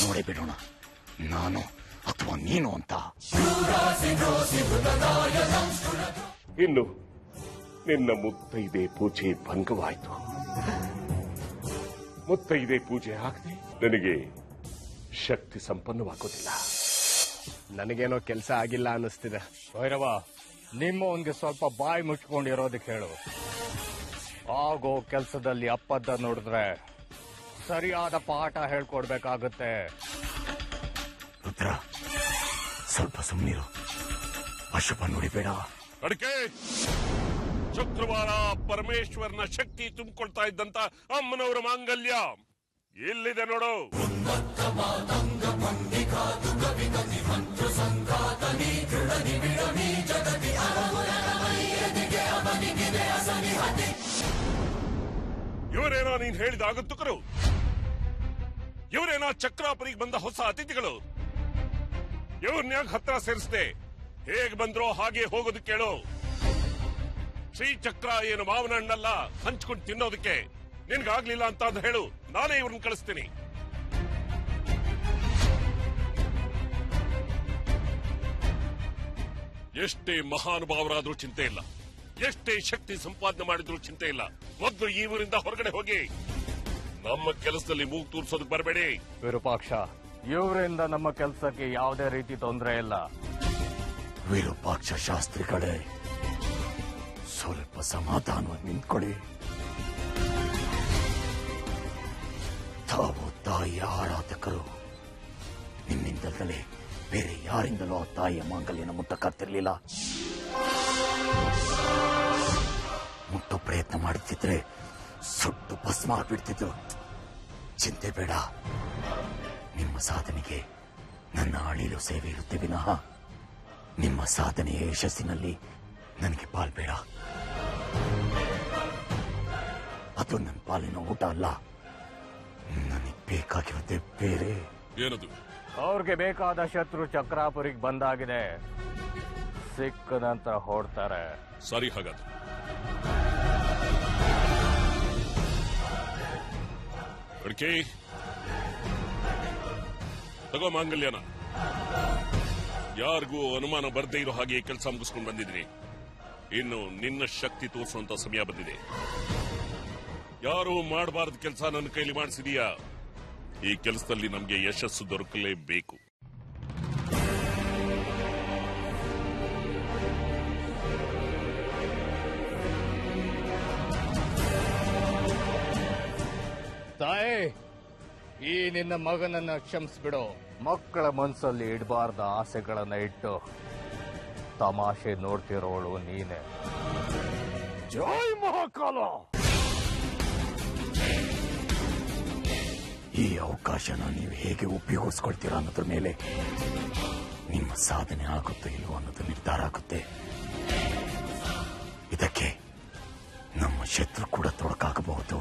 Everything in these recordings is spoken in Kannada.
ನೋಡೇ ಬಿಡೋಣ, ನಾನು ಅಥವಾ ನೀನು ಅಂತ. ಇನ್ನು ನಿನ್ನ ಮುತ್ತೈದೆ ಪೂಜೆ ಭಂಗವಾಯಿತು. ಮುತ್ತೈದೆ ಪೂಜೆ ಆಗದೆ ನನಗೆ ಶಕ್ತಿ ಸಂಪನ್ನವಾಗೋದಿಲ್ಲ. ನನಗೇನೋ ಕೆಲಸ ಆಗಿಲ್ಲ ಅನ್ನಿಸ್ತಿದೆ. ಭೈರವ, ನಿಮ್ಮವನ್ಗೆ ಸ್ವಲ್ಪ ಬಾಯಿ ಮುಚ್ಕೊಂಡಿರೋದಕ್ಕೆ ಹೇಳು. ಆಗೋ ಕೆಲಸದಲ್ಲಿ ಅಪ್ಪದ್ದ ನೋಡಿದ್ರೆ ಸರಿಯಾದ ಪಾಠ ಹೇಳ್ಕೊಡ್ಬೇಕಾಗುತ್ತೆ. ರುದ್ರ, ಸ್ವಲ್ಪ ಸುಮ್ಮನಿರು. ಅಶುಭ ನೋಡಿಬೇಡ. ಅಡಿಕೆ, ಶುಕ್ರವಾರ ಪರಮೇಶ್ವರನ ಶಕ್ತಿ ತುಂಬಿಕೊಳ್ತಾ ಇದ್ದಂತ ಅಮ್ಮನವರ ಮಾಂಗಲ್ಯ ಎಲ್ಲಿದೆ ನೋಡು. ಇವರೇನೋ ನೀನ್ ಹೇಳಿದ ಆಗಂತುಕರು? ಇವರೇನೋ ಚಕ್ರಾಪುರಿಗೆ ಬಂದ ಹೊಸ ಅತಿಥಿಗಳು? ಇವ್ರನ್ಯಾಗ ಹತ್ರ ಸೇರಿಸದೆ ಹೇಗೆ ಬಂದ್ರೋ ಹಾಗೆ ಹೋಗೋದು ಕೇಳು. ಶ್ರೀಚಕ್ರ ಏನು ಮಾವನ ಹಣ್ಣಲ್ಲ ಹಂಚ್ಕೊಂಡು ತಿನ್ನೋದಕ್ಕೆ. ನಿನ್ಗಾಗ್ಲಿಲ್ಲ ಅಂತ ಅಂದ್ ಹೇಳು, ನಾನೇ ಇವ್ರನ್ನ ಕಳಿಸ್ತೀನಿ. ಎಷ್ಟೇ ಮಹಾನುಭಾವರಾದ್ರೂ ಚಿಂತೆ ಇಲ್ಲ, ಎಷ್ಟೇ ಶಕ್ತಿ ಸಂಪಾದನೆ ಮಾಡಿದ್ರೂ ಚಿಂತೆ ಇಲ್ಲ. ಮೊದಲು ಈ ಊರಿಂದ ಹೊರಗಡೆ ಹೋಗಿ. ನಮ್ಮ ಕೆಲಸದಲ್ಲಿ ಮೂಗು ತೂರ್ಸೋದಕ್ಕೆ ಬರಬೇಡಿ. ವಿರೂಪಾಕ್ಷ, ಇವರಿಂದ ನಮ್ಮ ಕೆಲಸಕ್ಕೆ ಯಾವುದೇ ರೀತಿ ತೊಂದರೆ ಇಲ್ಲ. ವಿರೂಪಾಕ್ಷ ಶಾಸ್ತ್ರಿಗಳೇ, ಸ್ವಲ್ಪ ಸಮಾಧಾನವಾಗಿ ನಿಂತ್ಕೊಳ್ಳಿ. ತಾವು ತಾಯಿಯ ಆರಾಧಕರು. ನಿಮ್ಮಿಂದಲೇ ಬೇರೆ ಯಾರಿಂದಲೂ ಆ ತಾಯಿಯ ಮಾಂಗಲ್ಯನ ಮುಟ್ಟಕ್ಕಾಗ್ತಿರ್ಲಿಲ್ಲ. ಮುಟ್ಟೋ ಪ್ರಯತ್ನ ಮಾಡುತ್ತಿದ್ರೆ ಸುಟ್ಟು ಭಸ್ಮ ಆಗ್ಬಿಡ್ತಿದ್ರು. ಚಿಂತೆ ಬೇಡ. ನಿಮ್ಮ ಸಾಧನೆಗೆ ನನ್ನ ಅಳಿಲು ಸೇವೆ ಇರುತ್ತೆ ವಿನಃ ನಿಮ್ಮ ಸಾಧನೆಯ ಯಶಸ್ಸಿನಲ್ಲಿ ನನಗೆ ಪಾಲ್ಬೇಡ. ಅದು ನನ್ನ ಪಾಲಿನ ಊಟ ಅಲ್ಲ. ನನಗೆ ಬೇಕಾಗಿರೋದೇ ಬೇರೆ. ಏನದು? ಅವ್ರಿಗೆ ಬೇಕಾದ ಶತ್ರು ಚಕ್ರಾಪುರಿಗೆ ಬಂದಾಗಿದೆ. ಸಿಕ್ಕ ನಂತರ ಹೊಡ್ತಾರೆ. ಸರಿ, ಹಾಗಾದ್ರೆ ಅಡಿಕೆ ತಗೋ ಮಾಂಗಲ್ಯನ. ಯಾರಿಗೂ ಅನುಮಾನ ಬರ್ದೇ ಇರೋ ಹಾಗೆ ಕೆಲಸ ಮುಗಿಸ್ಕೊಂಡು ಬಂದಿದ್ದೀನಿ. ಇನ್ನು ನಿನ್ನ ಶಕ್ತಿ ತೋರಿಸುವಂತ ಸಮಯ ಬಂದಿದೆ. ಯಾರು ಮಾಡಬಾರದು ಕೆಲಸ ನನ್ನ ಕೈಲಿ ಮಾಡಿಸಿದೀಯಾ? ಈ ಕೆಲಸದಲ್ಲಿ ನಮಗೆ ಯಶಸ್ಸು ದೊರಕಲೇಬೇಕು. ತಾಯಿ, ಈ ನಿನ್ನ ಮಗನನ್ನ ಕ್ಷಮಿಸ್ಬಿಡು. ಮಕ್ಕಳ ಮನಸ್ಸಲ್ಲಿ ಇಡಬಾರ್ದ ಆಸೆಗಳನ್ನ ಇಟ್ಟು ತಮಾಷೆ ನೋಡ್ತಿರೋಳು ನೀನೆ. ಜೈ ಮಹಾಕಾಲ. ಈ ಅವಕಾಶನ ನೀವು ಹೇಗೆ ಉಪಯೋಗಿಸ್ಕೊಳ್ತೀರಾ ಅನ್ನೋದ್ರ ಮೇಲೆ ನಿಮ್ಮ ಸಾಧನೆ ಆಗುತ್ತೋ ಇಲ್ವೋ ಅನ್ನೋದು ನಿರ್ಧಾರ ಆಗುತ್ತೆ. ಇದಕ್ಕೆ ನಮ್ಮ ಶತ್ರು ಕೂಡ ತೊಡಕಾಗಬಹುದು.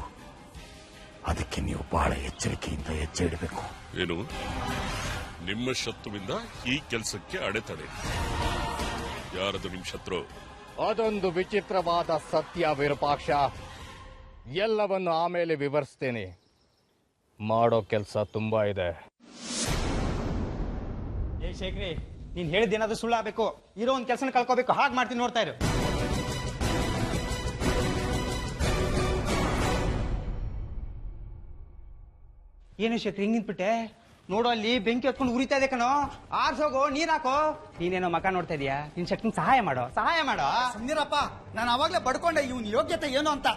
ಅದಕ್ಕೆ ನೀವು ಬಹಳ ಎಚ್ಚರಿಕೆಯಿಂದ ಹೆಜ್ಜೆ ಇಡಬೇಕು. ಏನು? ನಿಮ್ಮ ಶತ್ರುವಿಂದ ಈ ಕೆಲಸಕ್ಕೆ ಅಡೆತಡೆ? ಯಾರದು ನಿಮ್ ಶತ್ರು? ಅದೊಂದು ವಿಚಿತ್ರವಾದ ಸತ್ಯ ವಿರೂಪಾಕ್ಷ. ಎಲ್ಲವನ್ನು ಆಮೇಲೆ ವಿವರಿಸ್ತೇನೆ. ಮಾಡೋ ಕೆಲಸ ತುಂಬಾ ಇದೆ. ಏ ಶೇಖರಿ, ನೀನ್ ಹೇಳಿದ್ದೇನಾದ್ರೂ ಸುಳ್ಳಾಗಬೇಕು. ಇರೋ ಒಂದ್ ಕೆಲಸನ ಕಳ್ಕೋಬೇಕು. ಹಾಗೆ ಮಾಡ್ತೀನಿ, ನೋಡ್ತಾ ಇರು. ಏನು ಶೇಖರಿ ಹಿಂಗ್ ನಿಂತ್ಬಿಟ್ಟೆ? ನೋಡು, ಅಲ್ಲಿ ಬೆಂಕಿ ಹೊತ್ಕೊಂಡು ಉರಿತಾ ಇದೆ ಕಣೋ. ಆರ್ಸೋಗೋ, ನೀರ್ ಹಾಕೋ. ನೀನೇನೋ ಮಕ ನೋಡ್ತಾ ಇದೀಯಾ? ನಿನ್ ಶಕ್ತಿ ಸಹಾಯ ಮಾಡೋ. ಸುಮ್ನಿರಪ್ಪ, ನಾನು ಅವಾಗ್ಲೇ ಬಡ್ಕೊಂಡೆ ಇವನ್ ಯೋಗ್ಯತೆ ಏನು ಅಂತ.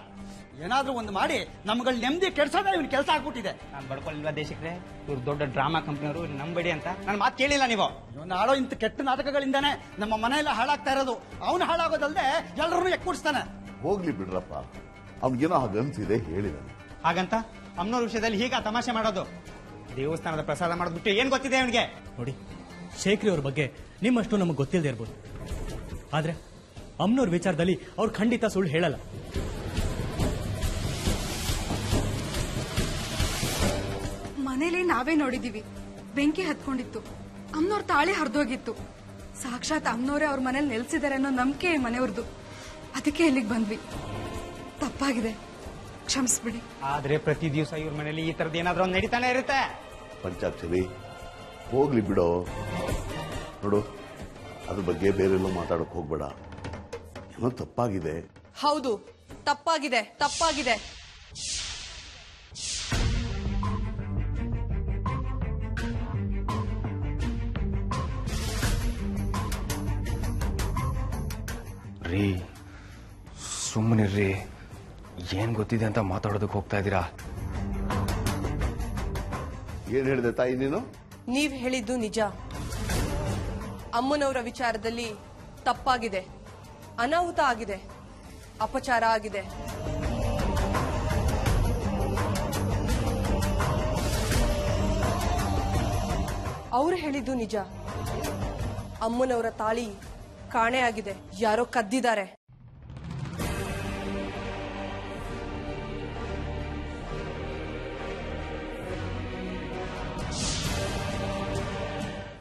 ಏನಾದ್ರೂ ಒಂದು ಮಾಡಿ ನಮ್ಗಳ ನೆಮ್ಮದಿ ಕೆಡ್ಸೋದೇ ಇವನ್ ಕೆಲಸ ಆಗ್ಬಿಟ್ಟಿದೆ. ನಾನು ಬಡ್ಕೊಳ್ಳಿಲ್ವಾ ದೇಶಕ್ರೆ? ಇವ್ರು ದೊಡ್ಡ ಡ್ರಾಮಾ ಕಂಪ್ನಿಯವರು, ನಂಬಡಿ ಅಂತ ನನ್ನ ಮಾತು ಕೇಳಿಲ್ಲ ನೀವು. ಇವನ್ ಆಡೋ ಇಂತ ಕೆಟ್ಟ ನಾಟಕಗಳಿಂದಾನೆ ನಮ್ಮ ಮನೆಯೆಲ್ಲ ಹಾಳಾಗ್ತಾ ಇರೋದು. ಅವನು ಹಾಳಾಗೋದಲ್ದೆ ಎಲ್ಲರನ್ನೂ ಎಕ್ಕೂಡಿಸ್ತಾನೆ. ಹೋಗ್ಲಿ ಬಿಡ್ರಪ್ಪ, ಅವ್ನಿಗೇನೋ ಹಾಗನ್ಸಿದೆ ಹೇಳಿದಾನೆ. ಹಾಗಂತ ಅಮ್ಮನವ್ರ ವಿಷಯದಲ್ಲಿ ಹೀಗ ತಮಾಷೆ ಮಾಡೋದು? ದೇವಸ್ಥಾನದ ಪ್ರಸಾದ ಮಾಡೋದ್ಬಿಟ್ಟು ಏನ್ ಗೊತ್ತಿದೆ ಅವನಿಗೆ? ನೋಡಿ, ಶೇಖರಿ ಅವ್ರ ಬಗ್ಗೆ ನಿಮ್ಮಷ್ಟು ನಮಗೆ ಗೊತ್ತಿಲ್ಲದೆ ಇರ್ಬೋದು, ಆದ್ರೆ ಅಮ್ಮನವ್ರ ವಿಚಾರದಲ್ಲಿ ಅವ್ರು ಖಂಡಿತ ಸುಳ್ಳು ಹೇಳಲ್ಲ. ಮನೇಲಿ ನಾವೇ ನೋಡಿದೀವಿ, ಬೆಂಕಿ ಹತ್ಕೊಂಡಿತ್ತು, ಅಮ್ಮನವ್ರ ತಾಳಿ ಹರಿದೋಗಿತ್ತು. ಸಾಕ್ಷಾತ್ ಅಮ್ಮನವ್ರೆ ಅವ್ರ ಮನೇಲಿ ನೆಲೆಸಿದಾರೆ ಅನ್ನೋ ನಂಬಿಕೆ ಮನೆಯವ್ರದ್ದು. ಅದಕ್ಕೆ ಇಲ್ಲಿಗೆ ಬಂದ್ವಿ. ತಪ್ಪಾಗಿದೆ, ಕ್ಷಮಿಸ್ಬಿಡಿ. ಆದ್ರೆ ಪ್ರತಿ ದಿವಸ ಇವ್ರ ಮನೇಲಿ ಈ ತರದ್ ಏನಾದ್ರೂ ಒಂದು ನಡೀತಾನೆ ಇರುತ್ತೆ. ಪಂಚಾಕ್ಷರಿ ಹೋಗ್ಲಿ ಬಿಡೋ. ನೋಡು, ಅದ್ರ ಬಗ್ಗೆ ಬೇರೆಲ್ಲೂ ಮಾತಾಡಕ್ ಹೋಗ್ಬೇಡ. ಏನೋ ತಪ್ಪಾಗಿದೆ. ಹೌದು, ತಪ್ಪಾಗಿದೆ, ತಪ್ಪಾಗಿದೆ. ರೀ ಸುಮ್ಮನಿರ್ರಿ, ಏನ್ ಗೊತ್ತಿದೆ ಅಂತ ಮಾತಾಡೋದಕ್ಕೆ ಹೋಗ್ತಾ ಇದ್ದೀರಾ? ಏನ್ ಹೇಳಿದೆ ತಾಯಿ ನೀನು? ನೀವ್ ಹೇಳಿದ್ದು ನಿಜ. ಅಮ್ಮನವರ ವಿಚಾರದಲ್ಲಿ ತಪ್ಪಾಗಿದೆ, ಅನಾಹುತ ಆಗಿದೆ, ಅಪಚಾರ ಆಗಿದೆ. ಅವ್ರು ಹೇಳಿದ್ದು ನಿಜ. ಅಮ್ಮನವರ ತಾಳಿ ಕಾಣೆ ಆಗಿದೆ, ಯಾರೋ ಕದ್ದಿದ್ದಾರೆ.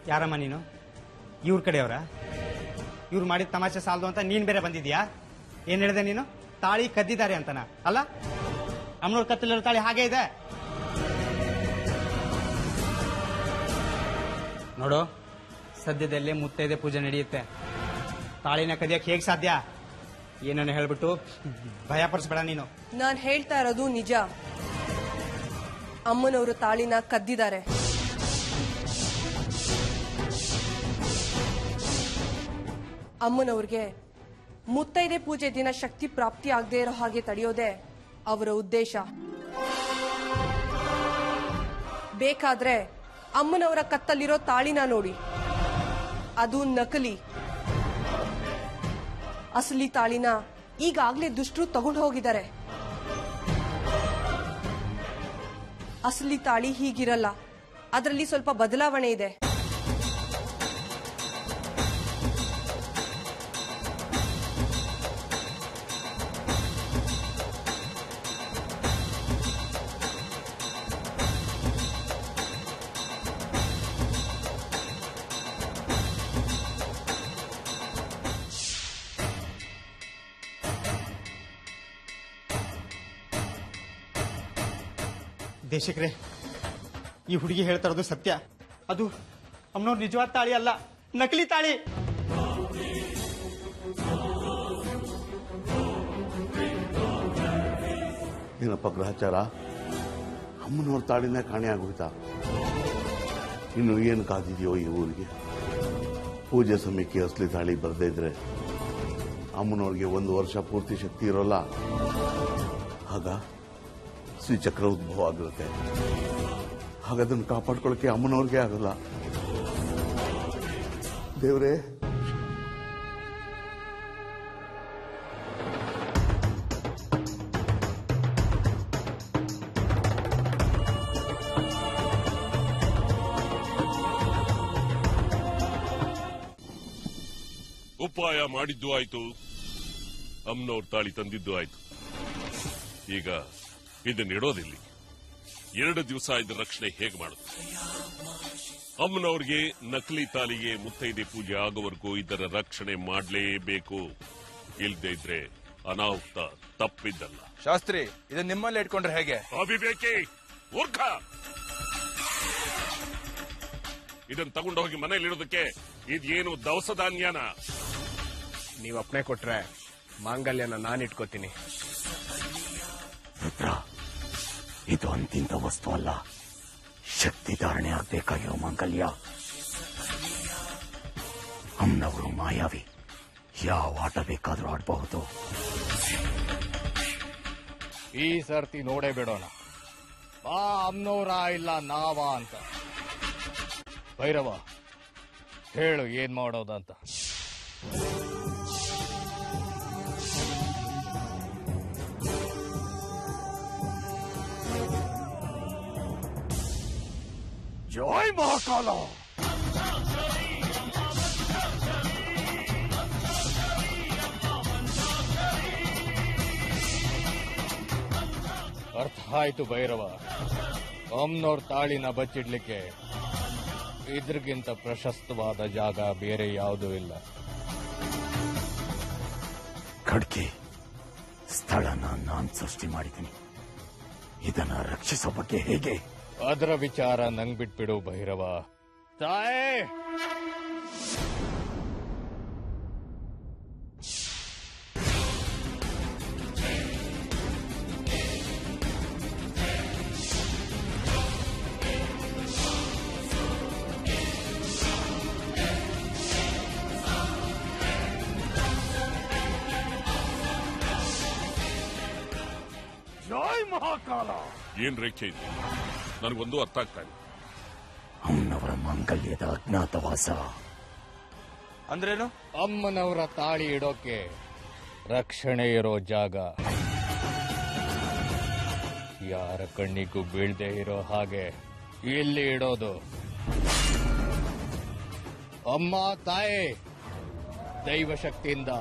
ಯಾರಮ್ಮ ನೀನು? ಇವ್ರ ಕಡೆಯವರ? ಇವ್ರು ಮಾಡಿದ ತಮಾಷೆ ಸಾಲದು ಅಂತ ನೀನ್ ಬೇರೆ ಬಂದಿದ್ಯಾ? ಏನ್ ಹೇಳಿದೆ ನೀನು? ತಾಳಿ ಕದ್ದಿದ್ದಾರೆ ಅಂತನ? ಅಲ್ಲ, ಅಮ್ಮನವ್ರ ಕತ್ತಲಿರೋ ತಾಳಿ ಹಾಗೆ ಇದೆ. ನೋಡು, ಸದ್ಯದಲ್ಲೇ ಮುತ್ತೈದೆ ಪೂಜೆ ನಡೆಯುತ್ತೆ. ತಾಳಿನ ಕದಿಯಕ್ಕೆ ಹೇಗೆ ಸಾಧ್ಯ? ಏನನ್ನು ಹೇಳ್ಬಿಟ್ಟು ಭಯ ಪಡಿಸ್ಬೇಡ ನೀನು. ನಾನ್ ಹೇಳ್ತಾ ಇರೋದು ನಿಜ. ಅಮ್ಮನವರು ತಾಳಿನ ಕದ್ದಿದ್ದಾರೆ. ಅಮ್ಮನವ್ರಿಗೆ ಮುತ್ತೈದೆ ಪೂಜೆ ದಿನ ಶಕ್ತಿ ಪ್ರಾಪ್ತಿ ಆಗದೆ ಇರೋ ಹಾಗೆ ತಡೆಯೋದೇ ಅವರ ಉದ್ದೇಶ. ಬೇಕಾದ್ರೆ ಅಮ್ಮನವರ ಕತ್ತಲ್ಲಿರೋ ತಾಳಿನ ನೋಡಿ, ಅದು ನಕಲಿ. ಅಸಲಿ ತಾಳಿನ ಈಗಾಗ್ಲೇ ದುಷ್ಟರು ತಗೊಂಡು ಹೋಗಿದ್ದಾರೆ. ಅಸಲಿ ತಾಳಿ ಹೀಗಿರಲ್ಲ, ಅದರಲ್ಲಿ ಸ್ವಲ್ಪ ಬದಲಾವಣೆ ಇದೆ. ದೇಶಕ್ರೆ, ಈ ಹುಡುಗಿ ಹೇಳ್ತಾ ಇರೋದು ಸತ್ಯ. ಅದು ಅಮ್ಮನವ್ರ ನಿಜವಾದ ತಾಳಿ ಅಲ್ಲ, ನಕಲಿ ತಾಳಿ. ಏನಪ್ಪ ಗ್ರಹಚಾರ, ಅಮ್ಮನವ್ರ ತಾಳಿನ ಕಾಣೆ ಆಗೋಯ್ತಾ? ಇನ್ನು ಏನು ಕಾದಿದೆಯೋ ಈ ಊರಿಗೆ? ಪೂಜೆ ಸಮಯಕ್ಕೆ ಅಸಲಿ ತಾಳಿ ಬರದೇ ಇದ್ರೆ ಅಮ್ಮನವ್ರಿಗೆ 1 ವರ್ಷ ಪೂರ್ತಿ ಶಕ್ತಿ ಇರೋಲ್ಲ. ಆಗ ಶ್ರೀಚಕ್ರ ಉದ್ಭವ ಆಗಿರುತ್ತೆ. ಹಾಗದನ್ನು ಕಾಪಾಡ್ಕೊಳ್ಳೋಕೆ ಅಮ್ಮನವ್ರಿಗೆ ಆಗಲ್ಲ. ದೇವ್ರೇ, ಉಪಾಯ ಮಾಡಿದ್ದು ಆಯ್ತು, ಅಮ್ಮನವ್ರ ತಾಳಿ ತಂದಿದ್ದು ಆಯ್ತು. ಈಗ ಇದನ್ನಿಡೋದಿಲ್ಲಿ 2 ದಿವಸ ಇದ್ರ ರಕ್ಷಣೆ ಹೇಗೆ ಮಾಡುತ್ತೆ? ಅಮ್ಮನವ್ರಿಗೆ ನಕಲಿ ತಾಲಿಗೆ ಮುತ್ತೈದೆ ಪೂಜೆ ಆಗೋವರೆಗೂ ಇದರ ರಕ್ಷಣೆ ಮಾಡಲೇಬೇಕು. ಇಲ್ದೇ ಇದ್ರೆ ಅನಾಹುತ ತಪ್ಪಿದ್ದಲ್ಲ. ಶಾಸ್ತ್ರಿ, ಇದನ್ನ ನಿಮ್ಮಲ್ಲಿ ಇಟ್ಕೊಂಡ್ರೆ ಹೇಗೆ? ಅವಿವೇಕಿ ಮೂರ್ಖ! ಇದನ್ನ ತಗೊಂಡೋಗಿ ಮನೆಯಲ್ಲಿಡೋದಕ್ಕೆ ಇದೇನು ದವಸ ಧಾನ್ಯನ? ನೀವು ಅಪ್ಪಣೆ ಕೊಟ್ರೆ ಮಾಂಗಲ್ಯನ ನಾನು ಇಟ್ಕೋತೀನಿ. ರುದ್ರ, ಇದು ಅಂತಿಂತ ವಸ್ತು ಅಲ್ಲ, ಶಕ್ತಿ ಧಾರಣೆ ಆಗ್ಬೇಕಾಗಿರೋ ಮಾಂಗಲ್ಯ. ಅಮ್ಮನವರು ಮಾಯಾವಿ, ಯಾವ ಆಟ ಬೇಕಾದ್ರೂ ಆಡಬಹುದು. ಈ ಸರ್ತಿ ನೋಡೇ ಬಿಡೋಣ, ಬಾ ಅಮ್ನೋರ ಇಲ್ಲ ನಾವಾ ಅಂತ. ಭೈರವ, ಹೇಳು ಏನ್ ಮಾಡೋದಂತ. ಜೈ ಮಹಾಕಾಲ! ಅರ್ಥ ಆಯ್ತು ಭೈರವ. ಅಮ್ನೋರ್ ತಾಳಿನ ಬಚ್ಚಿಡ್ಲಿಕ್ಕೆ ಇದ್ರಿಗಿಂತ ಪ್ರಶಸ್ತವಾದ ಜಾಗ ಬೇರೆ ಯಾವುದೂ ಇಲ್ಲ. ಖಡ್ಗೆ ಸ್ಥಳನ ನಾನ್ ಸೃಷ್ಟಿ ಮಾಡಿದ್ದೀನಿ. ಇದನ್ನ ರಕ್ಷಿಸೋ ಬಗ್ಗೆ ಹೇಗೆ? ಅದರ ವಿಚಾರ ನಂಗ್ ಬಿಟ್ಬಿಡು ಭೈರವ. ತಾಯೇ, ಜೈ ಮಹಾಕಾಲ. ಏನ್ ರೇಖೆ ಇದೆ? ನನಗೊಂದು ಅರ್ಥ ಆಗ್ತಾ ಇಲ್ಲ. ಅಮ್ಮನವರ ಮಾಂಗಲ್ಯದ ಅಜ್ಞಾತವಾಸ ಅಂದ್ರೇನು? ಅಮ್ಮನವರ ತಾಳಿ ಇಡೋಕೆ ರಕ್ಷಣೆ ಇರೋ ಜಾಗ, ಯಾರ ಕಣ್ಣಿಗೂ ಬೀಳ್ದೆ ಇರೋ ಹಾಗೆ ಇಲ್ಲಿ ಇಡೋದು. ಅಮ್ಮ ತಾಯಿ ದೈವಶಕ್ತಿಯಿಂದ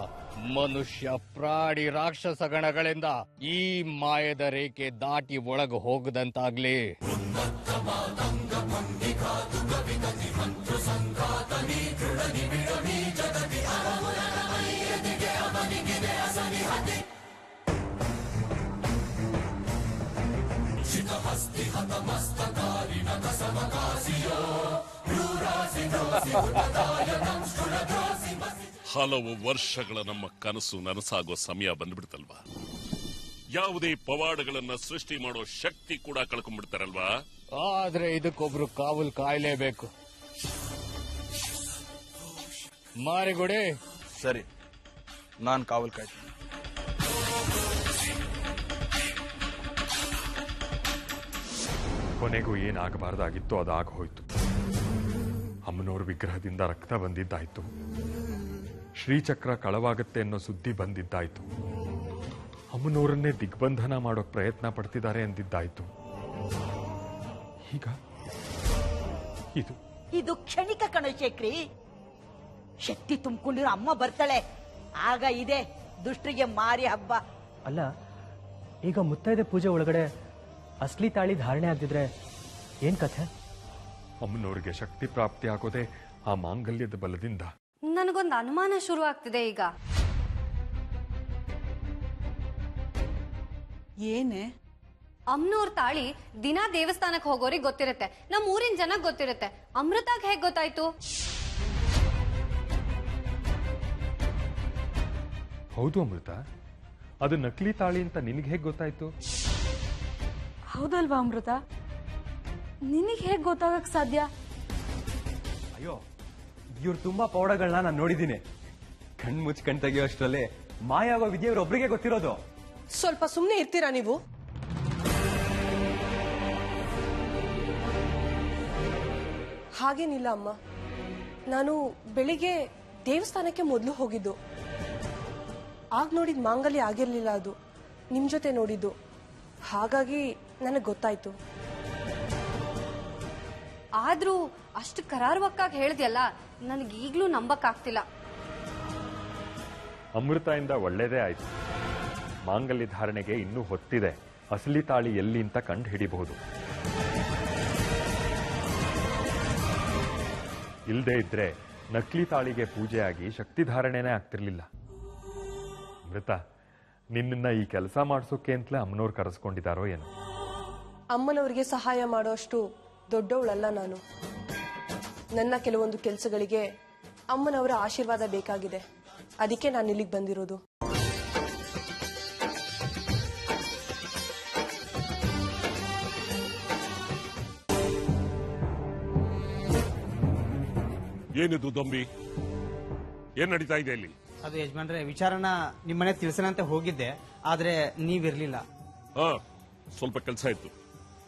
ಮನುಷ್ಯ, ಪ್ರಾಣಿ, ರಾಕ್ಷಸ ಗಣಗಳಿಂದ ಈ ಮಾಯದ ರೇಖೆ ದಾಟಿ ಒಳಗೆ ಹೋಗದಂತಾಗ್ಲಿ. ಹಲವು ವರ್ಷಗಳ ನಮ್ಮ ಕನಸು ನನಸಾಗೋ ಸಮಯ ಬಂದ್ಬಿಡ್ತಲ್ವಾ? ಯಾವುದೇ ಪವಾಡಗಳನ್ನ ಸೃಷ್ಟಿ ಮಾಡೋ ಶಕ್ತಿ ಕೂಡ ಕಳ್ಕೊಂಡ್ಬಿಡ್ತಾರಲ್ವಾ? ಆದ್ರೆ ಇದಕ್ಕೊಬ್ರು ಕಾವಲು ಕಾಯಲೇಬೇಕು. ಮಾರಿಗುಡಿ, ಸರಿ, ನಾನ್ ಕಾವಲ್ ಕಾಯ್ತೀನಿ. ಕೊನೆಗೂ ಏನಾಗಬಾರ್ದಾಗಿತ್ತು ಅದಾಗ ಹೋಯ್ತು. ಅಮ್ಮನವ್ರ ವಿಗ್ರಹದಿಂದ ರಕ್ತ ಬಂದಿದ್ದಾಯ್ತು, ಶ್ರೀಚಕ್ರ ಕಳವಾಗತ್ತೆ ಅನ್ನೋ ಸುದ್ದಿ ಬಂದಿದ್ದಾಯ್ತು, ಅಮ್ಮನವರನ್ನೇ ದಿಗ್ಬಂಧನ ಮಾಡೋಕ್ ಪ್ರಯತ್ನ ಪಡ್ತಿದ್ದಾರೆ ಅಂದಿದ್ದಾಯ್ತು. ಈಗ ಇದು ಕ್ಷಣಿಕ ಕಣಶೇಖರಿ. ಶಕ್ತಿ ತುಂಬಿಕೊಂಡಿರೋ ಅಮ್ಮ ಬರ್ತಾಳೆ, ಆಗ ಇದೆ ದುಷ್ಟರಿಗೆ ಮಾರಿ ಹಬ್ಬ. ಅಲ್ಲ, ಈಗ ಮುತ್ತೈದೆ ಪೂಜೆ ಒಳಗಡೆ ಅಸ್ಲಿ ತಾಳಿ ಧಾರಣೆ ಆಗ್ತಿದ್ರೆ ಏನ್ ಕಥೆ? ಅಮ್ಮನವ್ರಿಗೆ ಶಕ್ತಿ ಪ್ರಾಪ್ತಿ ಆಗೋದೇ ಆ ಮಾಂಗಲ್ಯದ ಬಲದಿಂದ. ನನಗೊಂದು ಅನುಮಾನ ಶುರು ಆಗ್ತಿದೆ ಈಗ. ಏನೇ? ಅಮ್ನೂರ್ ತಾಳಿ ದಿನಾ ದೇವಸ್ಥಾನಕ್ಕೆ ಹೋಗೋರಿಗೆ ಗೊತ್ತಿರುತ್ತೆ, ನಮ್ಮ ಊರಿನ ಜನಕ್ಕೆ ಗೊತ್ತಿರುತ್ತೆ. ಅಮೃತಾಗ್ ಹೇಗ್ ಗೊತ್ತಾಯ್ತು? ಹೌದು ಅಮೃತ, ಅದು ನಕಲಿ ತಾಳಿ ಅಂತ ನಿನಗೆ ಹೇಗೆ ಗೊತ್ತಾಯ್ತು? ಹೌದಲ್ವಾ ಅಮೃತ, ನಿನಗೆ ಹೇಗ್ ಗೊತ್ತಾಗಕ್ ಸಾಧ್ಯ? ಅಯ್ಯೋ, ಇವ್ರು ತುಂಬಾ ಪೌಡಗಳನ್ನ ನಾನು ನೋಡಿದ್ದೀನಿ. ಕಣ್ ಮುಚ್ಚಿ ಕಣ್ ತೆಗಿಯೋ ಅಷ್ಟರಲ್ಲಿ ಮಾಯ ಆಗೋ ವಿದ್ಯೆ ಇವ್ರೊಬ್ರಿಗೆ ಗೊತ್ತಿರೋದು. ಸ್ವಲ್ಪ ಸುಮ್ಮನೆ ಇರ್ತೀರಾ ನೀವು? ಹಾಗೇನಿಲ್ಲ ಅಮ್ಮ, ನಾನು ಬೆಳಿಗ್ಗೆ ದೇವಸ್ಥಾನಕ್ಕೆ ಮೊದಲು ಹೋಗಿದ್ದು. ಆಗ ನೋಡಿದ ಮಾಂಗಲ್ಯ ಆಗಿರ್ಲಿಲ್ಲ, ಅದು ನಿಮ್ ಜೊತೆ ನೋಡಿದ್ದು. ಹಾಗಾಗಿ ನನಗೆ ಗೊತ್ತಾಯ್ತು. ಆದ್ರೂ ಅಷ್ಟು ಕರಾರುವಕ್ಕಾಗಿ ಹೇಳಿದ್ಯಲ್ಲ, ನನಗೀಗ್ಲೂ ನಂಬಕ್ಕಾಗ್ತಿಲ್ಲ. ಅಮೃತದಿಂದ ಒಳ್ಳೇದೇ ಆಯ್ತು. ಮಾಂಗಲ್ಯ ಧಾರಣೆಗೆ ಇನ್ನೂ ಹೊತ್ತಿದೆ. ಅಸಲಿ ತಾಳಿ ಎಲ್ಲಿ ಅಂತ ಕಂಡು ಹಿಡಿಬಹುದು. ಇಲ್ಲದೆ ಇದ್ರೆ ನಕಲಿ ತಾಳಿಗೆ ಪೂಜೆ ಆಗಿ ಶಕ್ತಿ ಧಾರಣೆನೇ ಆಗ್ತಿರ್ಲಿಲ್ಲ. ಅಮೃತ, ನಿನ್ನ ಈ ಕೆಲಸ ಮಾಡಿಸೋಕೆ ಅಂತಲೇ ಅಮ್ಮನವ್ರು ಕರೆಸ್ಕೊಂಡಿದ್ದಾರೋ ಏನೋ. ಅಮ್ಮನವರಿಗೆ ಸಹಾಯ ಮಾಡೋಷ್ಟು ದೊಡ್ಡವಳಲ್ಲ ನಾನು. ನನ್ನ ಕೆಲವೊಂದು ಕೆಲಸಗಳಿಗೆ ಅಮ್ಮನವರ ಆಶೀರ್ವಾದ ಬೇಕಾಗಿದೆ. ಅದಕ್ಕೆ ನಾನು ಇಲ್ಲಿಗೆ ಬಂದಿರೋದು. ಏನಿದು ದೊಂಬಿ? ಏನ್ ನಡೀತಾ ಇದೆ ಇಲ್ಲಿ? ಅದು ಯಜಮಾನ್ರೆ, ವಿಚಾರನ ನಿಮ್ಮನೆ ತಿಳಿಸೋಣಂತ ಹೋಗಿದ್ದೆ, ಆದ್ರೆ ನೀವಿರ್ಲಿಲ್ಲ. ಸ್ವಲ್ಪ ಕೆಲಸ ಇತ್ತು,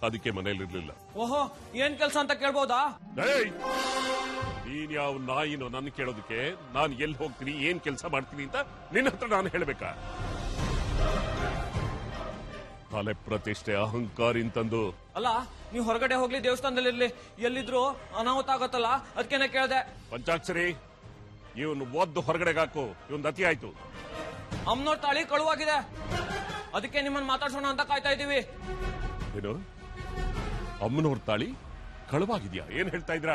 ಅದಕ್ಕೆ ಮನೇಲಿರ್ಲಿಲ್ಲ. ಓಹೋ, ಏನ್ ಕೆಲಸ ಅಂತ ಕೇಳ್ಬೋದಾ? ನೀನ್ ಯಾವ ನಾಯಿನೋ ನನ್ನ ಕೇಳೋದಕ್ಕೆ? ನಾನು ಎಲ್ಲಿ ಹೋಗ್ತೀನಿ, ಏನ್ ಕೆಲಸ ಮಾಡ್ತೀನಿ ಅಂತ ನಿನ್ನ ಹತ್ರ ನಾನು ಹೇಳ್ಬೇಕಾ? ತಲೆ ಪ್ರತಿಷ್ಠೆ ಅಹಂಕಾರಿ ಅಂತಂದು. ಅಲ್ಲ, ನೀವು ಹೊರಗಡೆ ಹೋಗ್ಲಿ, ದೇವಸ್ಥಾನದಲ್ಲಿ ಎಲ್ಲಿದ್ರು ಅನಾಹುತ ಆಗತ್ತಲ್ಲ, ಅದಕ್ಕೇನೆ ಕೇಳ್ದೆ. ಪಂಚಾಕ್ಷರಿ, ಇವನು ಒದ್ದು ಹೊರಗಡೆಗೆ ಹಾಕು, ಇವನ್ ಅತಿ ಆಯ್ತು. ಅಮ್ಮನವ್ರ ತಾಳಿ ಕಳುವಾಗಿದೆ, ಅದಕ್ಕೆ ನಿಮ್ಮನ್ನ ಮಾತಾಡ್ಸೋಣ ಅಂತ ಕಾಯ್ತಾ ಇದೀವಿ. ಏನು? ಅಮ್ಮನವ್ರ ತಾಳಿ ಕಳುವಾಗಿದ್ಯಾ? ಏನ್ ಹೇಳ್ತಾ ಇದ್ರ?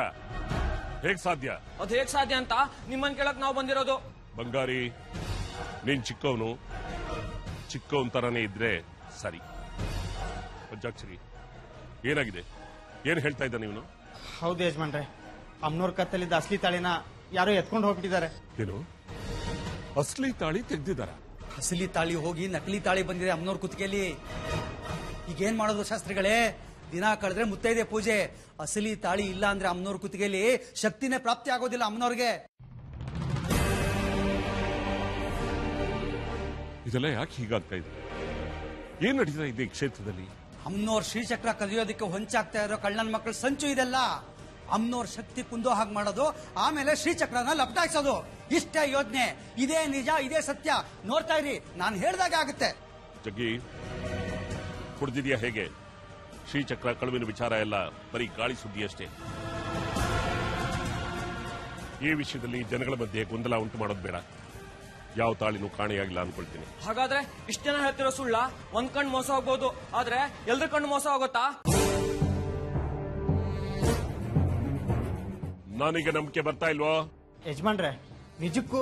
ಹೇಗ್ ಸಾಧ್ಯ? ಅದ್ ಹೇಗ್ ಸಾಧ್ಯ ಅಂತ ನಿಮ್ಮನ್ ಕೇಳಕ್ ನಾವು ಬಂದಿರೋದು. ಬಂಗಾರಿ, ನೀನ್ ಚಿಕ್ಕವನ್ ತರಾನೇ ಇದ್ರೆ ಸರಿ. ಪಂಚಾಕ್ಷರಿ, ಏನಾಗಿದೆ? ಏನ್ ಹೇಳ್ತಾ ಇದ್ದ ನೀನು? ಹೌದು ಯಜಮಾನ್ರೆ, ಅಮ್ಮನವ್ರ ಕತ್ತಲಿದ್ದ ಅಸ್ಲಿ ತಾಳಿನ ಯಾರೋ ಎತ್ಕೊಂಡು ಹೋಗ್ಬಿಟ್ಟಿದ್ದಾರೆ. ಏನು ಅಸ್ಲಿ ತಾಳಿ ತೆಗ್ದಿದ್ದಾರ? ಅಸಲಿ ತಾಳಿ ಹೋಗಿ ನಕಲಿ ತಾಳಿ ಬಂದಿದೆ ಅಮ್ಮನವ್ರ ಕುತ್ತಿಗೆಯಲ್ಲಿ. ಈಗೇನ್ ಮಾಡೋದು ಶಾಸ್ತ್ರಿಗಳೇ? ದಿನ ಕಳೆದ್ರೆ ಮುತ್ತೈದೆ ಪೂಜೆ. ಅಸಲಿ ತಾಳಿ ಇಲ್ಲ ಅಂದ್ರೆ ಅಮ್ಮನವ್ರ ಕುತ್ತಿಗೆಯಲ್ಲಿ ಶಕ್ತಿನೇ ಪ್ರಾಪ್ತಿ ಆಗೋದಿಲ್ಲ ಅಮ್ಮನವ್ರಿಗೆ. ಇದೆಲ್ಲ ಯಾಕೆ ಹೀಗಾಗ್ತಾ ಇದೆ? ಏನ್ ನಡೀತಾ ಇದೆ ಈ ಕ್ಷೇತ್ರದಲ್ಲಿ? ಅಮ್ಮನವ್ರ ಶ್ರೀಚಕ್ರ ಕದಿಯೋದಕ್ಕೆ ಹೊಂಚಾಗ್ತಾ ಇರೋ ಕಳ್ಳನ ಮಕ್ಕಳ ಸಂಚು ಇದೆಲ್ಲ. ಅಮ್ಮನವ್ರ ಶಕ್ತಿ ಕುಂದೋ ಹಾಗೆ ಮಾಡೋದು, ಆಮೇಲೆ ಶ್ರೀಚಕ್ರನ ಲಪಟಾಯಿಸೋದು. ಇಷ್ಟೇ ಯೋಜನೆ. ಇದೇ ನಿಜ, ಇದೇ ಸತ್ಯ. ನೋಡ್ತಾ ಇರಿ, ನಾನು ಹೇಳ್ದಾಗ ಆಗುತ್ತೆ. ಜಗ್ಗಿ, ಕುಡ್ದಿದ್ಯಾ ಹೇಗೆ? ಶ್ರೀಚಕ್ರ ಕಳುವಿನ ವಿಚಾರ ಎಲ್ಲ ಬರೀ ಗಾಳಿ ಸುದ್ದಿ ಅಷ್ಟೇ. ಈ ವಿಷಯದಲ್ಲಿ ಜನಗಳ ಮಧ್ಯೆ ಗೊಂದಲ ಉಂಟು ಮಾಡೋದು ಬೇಡ. ಯಾವ ತಾಳಿನೂ ಕಾಣೆಯಾಗಿಲ್ಲ ಅನ್ಕೊಳ್ತೀನಿ. ಹಾಗಾದ್ರೆ ಇಷ್ಟ ಜನ ಹೇಳ್ತಿರೋ ಸುಳ್ಳ? ಒಂದ್ ಕಣ್ಣು ಮೋಸ ಹೋಗ್ಬೋದು, ಆದ್ರೆ ಎಲ್ರ ಕಣ್ಣು ಮೋಸ ಹೋಗುತ್ತಾ? ನನಗೆ ನಂಬಿಕೆ ಬರ್ತಾ ಇಲ್ವೋ? ಯಜಮಾನ್ರೆ, ನಿಜಕ್ಕೂ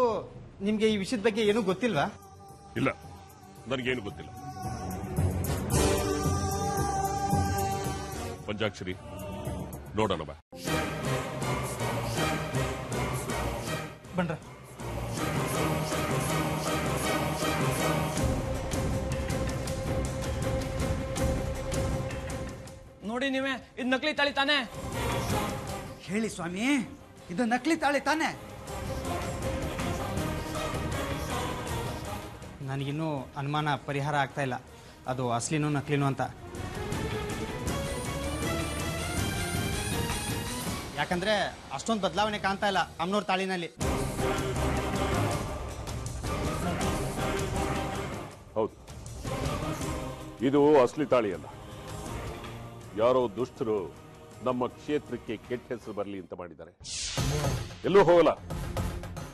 ನಿಮ್ಗೆ ಈ ವಿಷಯದ ಬಗ್ಗೆ ಏನೂ ಗೊತ್ತಿಲ್ವಾ? ಇಲ್ಲ, ನನಗೇನು ಗೊತ್ತಿಲ್ಲ. ಪಂಚಾಕ್ಷರಿ, ನೋಡೋಣ ಬಾ. ಬನ್ರ. ನೋಡಿ ನೀವೇ, ಇದು ನಕಲಿ ತಾಳಿ ತಾನೆ? ಹೇಳಿ ಸ್ವಾಮಿ, ಇದು ನಕಲಿ ತಾಳಿ ತಾನೆ? ನನಗಿನ್ನೂ ಅನುಮಾನ ಪರಿಹಾರ ಆಗ್ತಾ ಇಲ್ಲ, ಅದು ಅಸ್ಲಿನೂ ನಕಲಿನೂ ಅಂತ. ಯಾಕಂದ್ರೆ ಅಷ್ಟೊಂದು ಬದಲಾವಣೆ ಕಾಣ್ತಾ ಇಲ್ಲ ಅಮ್ಮನವ್ರ ತಾಳಿನಲ್ಲಿ. ಹೌದು, ಇದು ಅಸ್ಲಿ ತಾಳಿ ಅಲ್ಲ. ಯಾರೋ ದುಷ್ಟರು ನಮ್ಮ ಕ್ಷೇತ್ರಕ್ಕೆ ಕೆಟ್ಟ ಹೆಸರು ಬರಲಿ ಅಂತ ಮಾಡಿದ್ದಾರೆ. ಎಲ್ಲೂ ಹೋಗಲ್ಲ,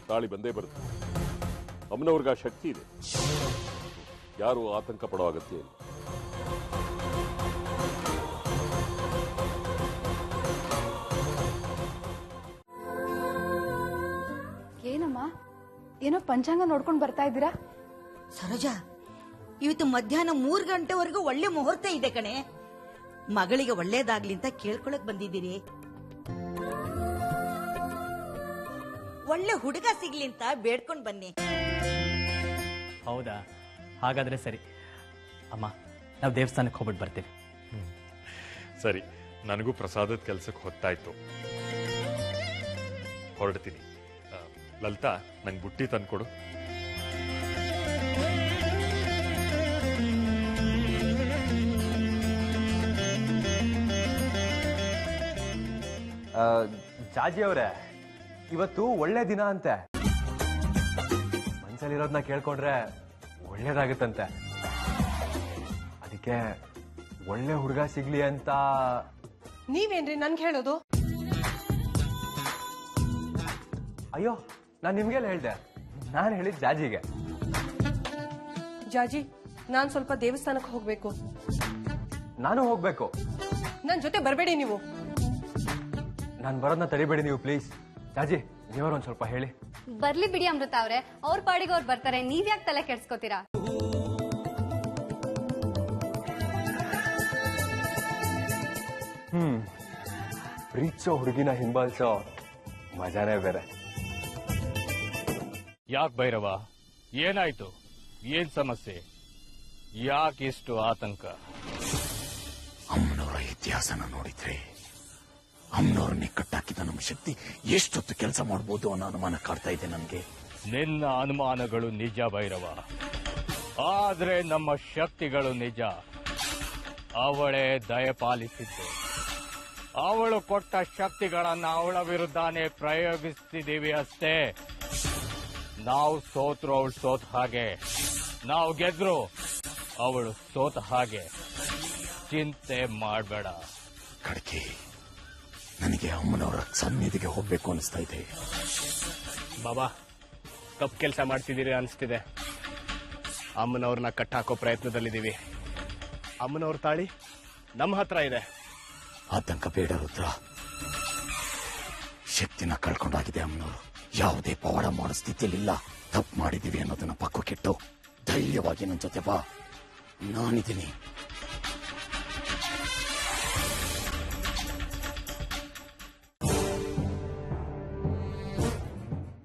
ತಾಳಿ ಬಂದೇ ಬರುತ್ತೆ. ಅಮ್ಮನವ್ರಿಗೆ ಆ ಶಕ್ತಿ ಇದೆ. ಯಾರು ಆತಂಕ ಪಡೋ ಅಗತ್ಯ ಇಲ್ಲ. ಏನಮ್ಮ, ಏನೋ ಪಂಚಾಂಗ ನೋಡ್ಕೊಂಡು ಬರ್ತಾ ಇದ್ದೀರಾ? ಸರೋಜಾ, ಇವತ್ತು ಮಧ್ಯಾಹ್ನ 3 ಗಂಟೆವರೆಗೂ ಒಳ್ಳೆ ಮುಹೂರ್ತ ಇದೆ ಕಣೆ. ಮಗಳಿಗೆ ಒಳ್ಳೇದಾಗ್ಲಿ ಅಂತ ಕೇಳ್ಕೊಳಕ್ ಬಂದಿದ್ದೀರಿ. ಒಳ್ಳೆ ಹುಡುಗ ಸಿಗ್ಲಿ ಅಂತ ಬೇಡ್ಕೊಂಡ್ ಬನ್ನಿ. ಹೌದಾ? ಹಾಗಾದ್ರೆ ಸರಿ ಅಮ್ಮ, ನಾವು ದೇವಸ್ಥಾನಕ್ಕೆ ಹೋಗ್ಬಿಟ್ಟು ಬರ್ತೀವಿ. ಸರಿ, ನನಗೂ ಪ್ರಸಾದದ ಕೆಲ್ಸಕ್ಕೆ ಹೊತ್ತಾಯ್ತು, ಹೊರಡ್ತೀನಿ. ಲಲಿತಾ, ನಂಗೆ ಬುಟ್ಟಿ ತಂದ್ಕೊಡು. ಜಾಜಿ ಅವರೇ, ಇವತ್ತು ಒಳ್ಳೆ ದಿನ ಅಂತೆ. ಮನ್ಸಲ್ಲಿರೋದನ್ನ ಕೇಳ್ಕೊಂಡ್ರೆ ಒಳ್ಳೇದಾಗುತ್ತಂತೆ. ಅದಕ್ಕೆ ಒಳ್ಳೆ ಹುಡುಗ ಸಿಗ್ಲಿ ಅಂತ. ನೀವೇನ್ರಿ ನನ್ಗೆ ಹೇಳೋದು? ಅಯ್ಯೋ, ನಾನು ನಿಮ್ಗೆಲ್ಲ ಹೇಳ್ದೆ. ನಾನು ಹೇಳಿದ್ ಜಾಜಿಗೆ. ಜಾಜಿ, ನಾನ್ ಸ್ವಲ್ಪ ದೇವಸ್ಥಾನಕ್ಕೆ ಹೋಗ್ಬೇಕು. ನಾನು ಹೋಗ್ಬೇಕು. ನನ್ ಜೊತೆ ಬರಬೇಡಿ ನೀವು. ನಾನು ಬರೋದನ್ನ ತಡಿಬೇಡಿ ನೀವು ಪ್ಲೀಸ್. ಜಾಜಿ, ನೀವರೊಂದ್ ಸ್ವಲ್ಪ ಹೇಳಿ. ಬರ್ಲಿ ಬಿಡಿ ಅಮೃತ ಅವ್ರೆ, ಅವ್ರ ಪಾಡಿಗೆ ಅವ್ರು ಬರ್ತಾರೆ, ನೀವ್ ಯಾಕೆ ತಲೆ ಕೆಡ್ಸ್ಕೊತೀರಾ? ಪ್ರೀತಿಸೋ ಹುಡುಗಿನ ಹಿಂಬಾಲಿಸೋ ಮಜಾನೇ ಬೇರೆ. ಯಾಕೆ ಭೈರವ, ಏನಾಯ್ತು? ಏನ್ ಸಮಸ್ಯೆ? ಯಾಕಿಷ್ಟು ಆತಂಕ? ಅಮ್ಮನವರ ಇತಿಹಾಸನ ನೋಡಿದ್ರೆ ಅಮ್ಮನವ್ರನ್ನೇ ಕಟ್ಟಾಕಿದ ನಮ್ಮ ಶಕ್ತಿ ಎಷ್ಟೊತ್ತು ಕೆಲಸ ಮಾಡಬಹುದು ಅನ್ನೋ ಅನುಮಾನ ಕಾಡ್ತಾ ಇದೆ ನನ್ಗೆ. ನಿನ್ನ ಅನುಮಾನಗಳು ನಿಜ ಭೈರವ, ಆದ್ರೆ ನಮ್ಮ ಶಕ್ತಿಗಳು ನಿಜ. ಅವಳೇ ದಯಪಾಲಿಸಿದ್ದು. ಅವಳು ಕೊಟ್ಟ ಶಕ್ತಿಗಳನ್ನ ಅವಳ ವಿರುದ್ಧನೇ ಪ್ರಯೋಗಿಸ್ತಿದ್ದೀವಿ ಅಷ್ಟೇ. ನಾವು ಸೋತ್ರು ಅವಳು ಸೋತ ಹಾಗೆ, ನಾವು ಗೆದ್ರು ಅವಳು ಸೋತ ಹಾಗೆ. ಚಿಂತೆ ಮಾಡಬೇಡ ಕಡ್ಕೆ. ನನಗೆ ಅಮ್ಮನವರ ಸನ್ನಿಧಿಗೆ ಹೋಗ್ಬೇಕು ಅನಿಸ್ತಾ ಇದೆ. ಬಾಬಾ, ತಪ್ಪು ಕೆಲಸ ಮಾಡ್ತಿದ್ದೀರಿ ಅನಿಸ್ತಿದೆ. ಅಮ್ಮನವ್ರನ್ನ ಕಟ್ಟಾಕೋ ಪ್ರಯತ್ನದಲ್ಲಿದ್ದೀವಿ. ಅಮ್ಮನವ್ರ ತಾಳಿ ನಮ್ಮ ಹತ್ರ ಇದೆ. ಆತಂಕ ಬೇಡ ರುದ್ರ. ಶಕ್ತಿನ ಕಳ್ಕೊಂಡಾಗಿದೆ ಅಮ್ಮನವರು. ಯಾವುದೇ ಪವಾಡ ಮಾಡೋ ಸ್ಥಿತಿಯಲ್ಲಿಲ್ಲ. ತಪ್ಪು ಮಾಡಿದೀವಿ ಅನ್ನೋದನ್ನ ಪಕ್ಕಕ್ಕಿಟ್ಟು ಧೈರ್ಯವಾಗಿ ನನ್ನ ಜೊತೆ ಬಾ, ನಾನಿದ್ದೀನಿ.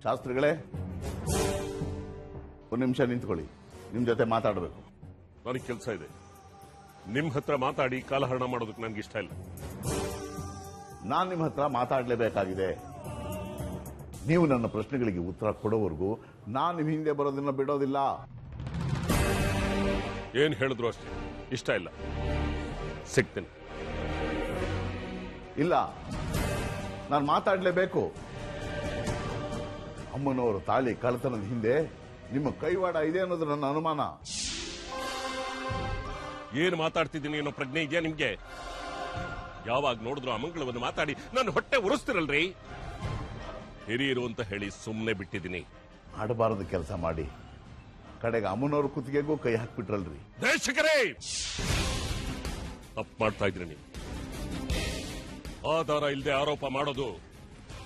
ಶಾಸ್ತ್ರಿಗಳೇ, ಒಂದು ನಿಮಿಷ ನಿಂತ್ಕೊಳ್ಳಿ, ನಿಮ್ ಜೊತೆ ಮಾತಾಡಬೇಕು. ನನಗೆ ಕೆಲಸ ಇದೆ. ನಿಮ್ ಹತ್ರ ಮಾತಾಡಿ ಕಾಲಹರಣ ಮಾಡೋದಕ್ಕೆ ನನ್ಗೆ ಇಷ್ಟ ಇಲ್ಲ. ನಾನು ನಿಮ್ಮ ಹತ್ರ ಮಾತಾಡಲೇಬೇಕಾಗಿದೆ. ನೀವು ನನ್ನ ಪ್ರಶ್ನೆಗಳಿಗೆ ಉತ್ತರ ಕೊಡೋವರೆಗೂ ನಾನು ನಿಮ್ಮ ಹಿಂದೆ ಬರೋದನ್ನ ಬಿಡೋದಿಲ್ಲ. ಏನ್ ಹೇಳಿದ್ರು ಅಷ್ಟೇ, ಇಷ್ಟ ಇಲ್ಲ, ಸಿಗ್ತೇನೆ. ಇಲ್ಲ, ನಾನು ಮಾತಾಡಲೇಬೇಕು. ಅಮ್ಮನವರು ತಾಳಿ ಕಳ್ಳತನದ ಹಿಂದೆ ನಿಮ್ಮ ಕೈವಾಡ ಇದೆ ಅನ್ನೋದು ನನ್ನ ಅನುಮಾನ. ಏನ್ ಮಾತಾಡ್ತಿದ್ದೀನಿ ಅನ್ನೋ ಪ್ರಜ್ಞೆ ಇದೆಯಾ ನಿಮ್ಗೆ? ಯಾವಾಗ ನೋಡಿದ್ರು ಅಮಂಗಳವನ್ನು ಮಾತಾಡಿ ನಾನು ಹೊಟ್ಟೆ ಉರಿಸ್ತಿರಲ್ರಿ. ಹಿರಿಯರು ಅಂತ ಹೇಳಿ ಸುಮ್ಮನೆ ಬಿಟ್ಟಿದ್ದೀನಿ. ಆಡಬಾರದು ಕೆಲಸ ಮಾಡಿ ಕಡೆಗೆ ಅಮ್ಮನವ್ರ ಕುತ್ತಿಗೆಗೂ ಕೈ ಹಾಕ್ಬಿಟ್ರಲ್ರಿ. ದೇಶಕರೇ, ತಪ್ಪು ಮಾಡ್ತಾ ಇದ್ರಿ ನೀವು. ಆಧಾರ ಇಲ್ಲದೆ ಆರೋಪ ಮಾಡೋದು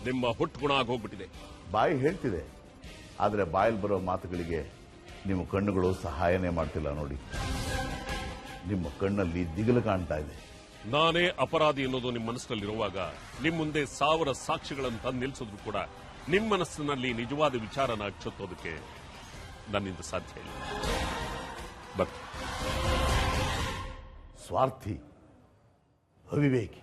ನಿಮ್ಮ ಹುಟ್ಟು ಗುಣ ಆಗಿ ಹೋಗ್ಬಿಟ್ಟಿದೆ. ಬಾಯಿ ಹೇಳ್ತಿದೆ, ಆದ್ರೆ ಬಾಯಲ್ಲಿ ಬರೋ ಮಾತುಗಳಿಗೆ ನಿಮ್ಮ ಕಣ್ಣುಗಳು ಸಹಾಯನೇ ಮಾಡ್ತಿಲ್ಲ ನೋಡಿ. ನಿಮ್ಮ ಕಣ್ಣಲ್ಲಿ ದಿಗಿಲು ಕಾಣ್ತಾ ಇದೆ. ನಾನೇ ಅಪರಾಧಿ ಅನ್ನೋದು ನಿಮ್ಮ ಮನಸ್ಸಿನಲ್ಲಿರುವಾಗ ನಿಮ್ಮ ಮುಂದೆ 1000 ಸಾಕ್ಷಿಗಳನ್ನು ತಂದು ನಿಲ್ಲಿಸಿದ್ರು ಕೂಡ ನಿಮ್ಮ ಮನಸ್ಸಿನಲ್ಲಿ ನಿಜವಾದ ವಿಚಾರನ ಅಚ್ಚೊತ್ತೋದಕ್ಕೆ ನನ್ನಿಂದ ಸಾಧ್ಯ ಇಲ್ಲ. ಸ್ವಾರ್ಥಿ, ಅವಿವೇಕಿ.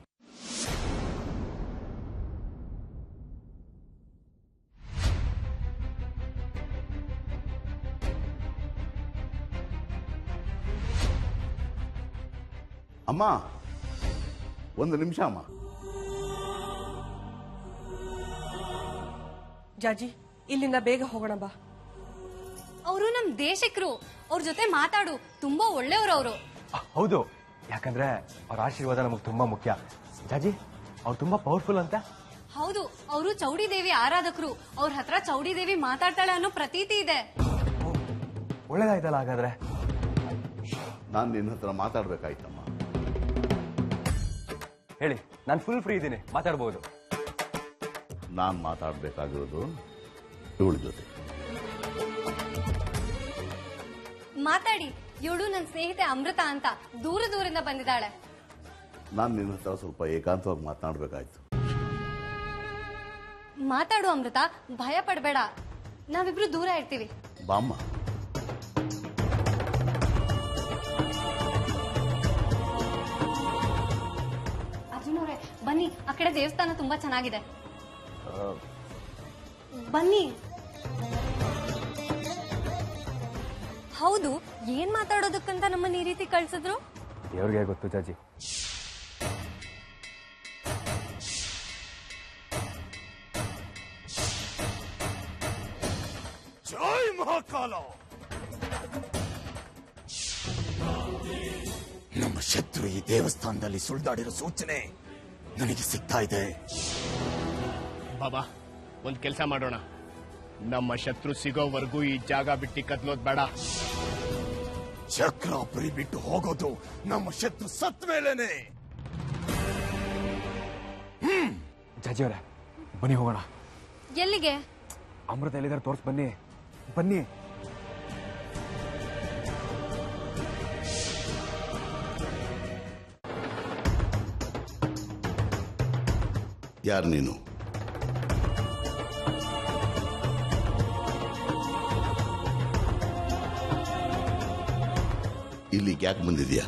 ಅಮ್ಮ, ಒಂದು ನಿಮಿಷ ಅಮ್ಮ. ಜಾಜಿ, ಇಲ್ಲಿಂದ ಬೇಗ ಹೋಗೋಣ ಬಾ. ಅವರು ನಮ್ ದೇಶಕ್ರು, ಅವ್ರ ಜೊತೆ ಮಾತಾಡು. ತುಂಬಾ ಒಳ್ಳೆಯವರು ಅವರು. ಹೌದು, ಯಾಕಂದ್ರೆ ಅವ್ರ ಆಶೀರ್ವಾದ ನಮಗೆ ತುಂಬಾ ಮುಖ್ಯ. ಜಾಜಿ, ಅವ್ರು ತುಂಬಾ ಪವರ್ಫುಲ್ ಅಂತ. ಹೌದು, ಅವರು ಚೌಡಿ ದೇವಿ ಆರಾಧಕರು. ಅವ್ರ ಹತ್ರ ಚೌಡಿ ದೇವಿ ಮಾತಾಡ್ತಾಳೆ ಅನ್ನೋ ಪ್ರತೀತಿ ಇದೆ. ಒಳ್ಳೇದಾಯ್ತಲ್ಲ ಹಾಗಾದ್ರೆ. ನಾನು ನಿನ್ನ ಹತ್ರ ಮಾತಾಡ್ಬೇಕಾಯ್ತಮ್ಮ. ಹೇಳಿ, ನಾನು ಫುಲ್ ಫ್ರೀ ಇದ್ದೀನಿ, ಮಾತಾಡ್ಬೋದು. ನಾನು ಮಾತಾಡಬೇಕಾಗಿರೋದು ಇವಳ ಜೊತೆ. ಮಾತಾಡಿ. ಇವಳು ನನ್ನ ಸ್ನೇಹಿತೆ ಅಮೃತ ಅಂತ ದೂರದಿಂದ ಬಂದಿದ್ದಾಳೆ. ನಾನು ನಿನ್ನ ಹತ್ರ ಸ್ವಲ್ಪ ಏಕಾಂತವಾಗಿ ಮಾತನಾಡಬೇಕಾಯ್ತು. ಮಾತಾಡು ಅಮೃತ, ಭಯ ಪಡಬೇಡ. ನಾವಿಬ್ರು ದೂರ ಇರ್ತೀವಿ. ಬಾಮ್ಮ. ಅರ್ಜುನ್ ಅವರೇ, ಬನ್ನಿ. ಆ ಕಡೆ ದೇವಸ್ಥಾನ ತುಂಬಾ ಚೆನ್ನಾಗಿದೆ. ಬನ್ನಿ. ಹೌದು, ಏನ್ ಮಾತಾಡೋದಕ್ಕಂತ ನಮ್ಮನ್ನ ಈ ರೀತಿ ಕಳ್ಸಿದ್ರು? ದೇವ್ರಿಗೆ ಗೊತ್ತು ಜಾಜಿ. ಜೈ ಮಹಾಕಾಲ. ನಮ್ಮ ಶತ್ರು ಈ ದೇವಸ್ಥಾನದಲ್ಲಿ ಸುಳಿದಾಡಿರೋ ಸೂಚನೆ ನನಗೆ ಸಿಗ್ತಾ ಇದೆ. ಬಾಬಾ, ಒಂದ್ ಕೆಲಸ ಮಾಡೋಣ. ನಮ್ಮ ಶತ್ರು ಸಿಗೋವರೆಗೂ ಈ ಜಾಗ ಬಿಟ್ಟು ಕದ್ಲೋದ್ ಬೇಡ. ಚಕ್ರಾಪುರಿ ಬಿಟ್ಟು ಹೋಗೋದು ನಮ್ಮ ಶತ್ರು ಸತ್ ಮೇಲೇನೆ. ಜಾಜಿ ಅವರೇ, ಬನ್ನಿ ಹೋಗೋಣ. ಎಲ್ಲಿಗೆ? ಅಮೃತ ಎಲ್ಲಿದ್ದಾರೆ ತೋರ್ಸ್ ಬನ್ನಿ. ಬನ್ನಿ. ಯಾರು ನೀನು? ಇಲ್ಲಿಗೆ ಯಾಕೆ ಬಂದಿದ್ಯಾ?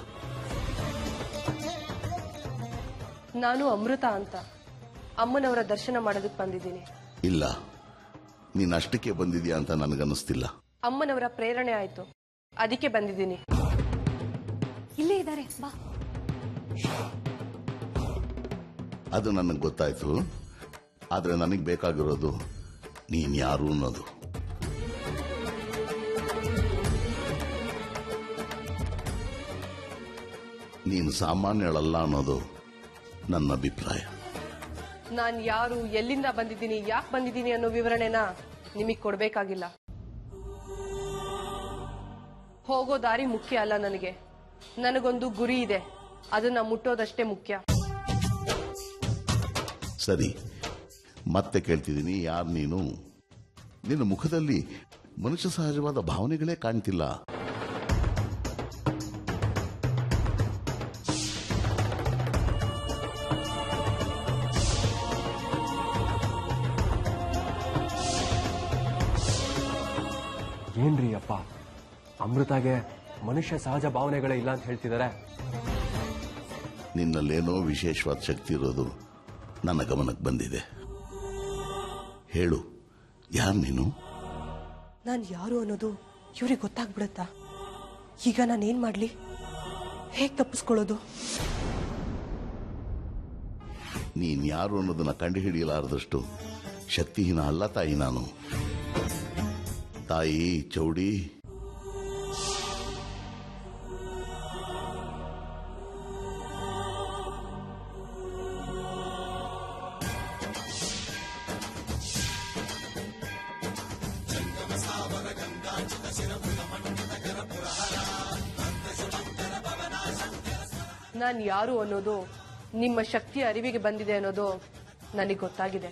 ನಾನು ಅಮೃತ ಅಂತ ಅಮ್ಮನವರ ದರ್ಶನ ಮಾಡೋದಕ್ಕೆ ಬಂದಿದ್ದೀನಿ. ಇಲ್ಲ, ನೀನು ಅಷ್ಟಕ್ಕೆ ಬಂದಿದ್ಯಾ ಅಂತ ನನಗನ್ನಿಸ್ತಿಲ್ಲ. ಅಮ್ಮನವರ ಪ್ರೇರಣೆ ಆಯ್ತು, ಅದಕ್ಕೆ ಬಂದಿದ್ದೀನಿ. ಇಲ್ಲೇ ಇದ್ದಾರೆ, ಬಾ. ಅದು ನನಗೆ ಗೊತ್ತಾಯ್ತು, ಆದ್ರೆ ನನಗೆ ಬೇಕಾಗಿರೋದು ನೀನ್ ಯಾರು ಅನ್ನೋದು. ನೀನು ಸಾಮಾನ್ಯಳಲ್ಲ ಅನ್ನೋದು ನನ್ನ ಅಭಿಪ್ರಾಯ. ನಾನು ಯಾರು, ಎಲ್ಲಿಂದ ಬಂದಿದ್ದೀನಿ, ಯಾಕೆ ಬಂದಿದ್ದೀನಿ ಅನ್ನೋ ವಿವರಣೆನ ನಿಮಗೆ ಕೊಡ್ಬೇಕಾಗಿಲ್ಲ. ಹೋಗೋ ದಾರಿ ಮುಖ್ಯ ಅಲ್ಲ ನನಗೆ. ನನಗೊಂದು ಗುರಿ ಇದೆ, ಅದನ್ನ ಮುಟ್ಟೋದಷ್ಟೇ ಮುಖ್ಯ. ಸರಿ, ಮತ್ತೆ ಕೇಳ್ತಿದ್ದೀನಿ, ಯಾರು ನೀನು? ನಿನ್ನ ಮುಖದಲ್ಲಿ ಮನುಷ್ಯ ಸಹಜವಾದ ಭಾವನೆಗಳೇ ಕಾಣ್ತಿಲ್ಲ. ಅಪ್ಪ ಅಮೃತಾಗೆ ಮನುಷ್ಯ ಸಹಜ ಭಾವನೆಗಳೇ ಇಲ್ಲ ಅಂತ ಹೇಳ್ತಿದ್ದಾರೆ. ನಿನ್ನಲ್ಲೇನೋ ವಿಶೇಷವಾದ ಶಕ್ತಿ ಇರೋದು ನನ್ನ ಗಮನಕ್ಕೆ ಬಂದಿದೆ. ಹೇಳು, ಯಾರು ನೀನು? ನಾನು ಯಾರು ಅನ್ನೋದು ಇವ್ರಿಗೆ ಗೊತ್ತಾಗ್ಬಿಡುತ್ತಾ? ಈಗ ನಾನೇನ್ ಮಾಡ್ಲಿ? ಹೇಗ್ ತಪ್ಪಿಸ್ಕೊಳ್ಳೋದು? ನೀನ್ ಯಾರು ಅನ್ನೋದನ್ನ ಕಂಡುಹಿಡಿಯಲಾರದಷ್ಟು ಶಕ್ತಿಹೀನ ಅಲ್ಲ ತಾಯಿ ನಾನು. ತಾಯಿ ಚೌಡಿ, ನಾನು ಯಾರು ಅನ್ನೋದು ನಿಮ್ಮ ಶಕ್ತಿಯ ಅರಿವಿಗೆ ಬಂದಿದೆ ಅನ್ನೋದು ನನಗೆ ಗೊತ್ತಾಗಿದೆ.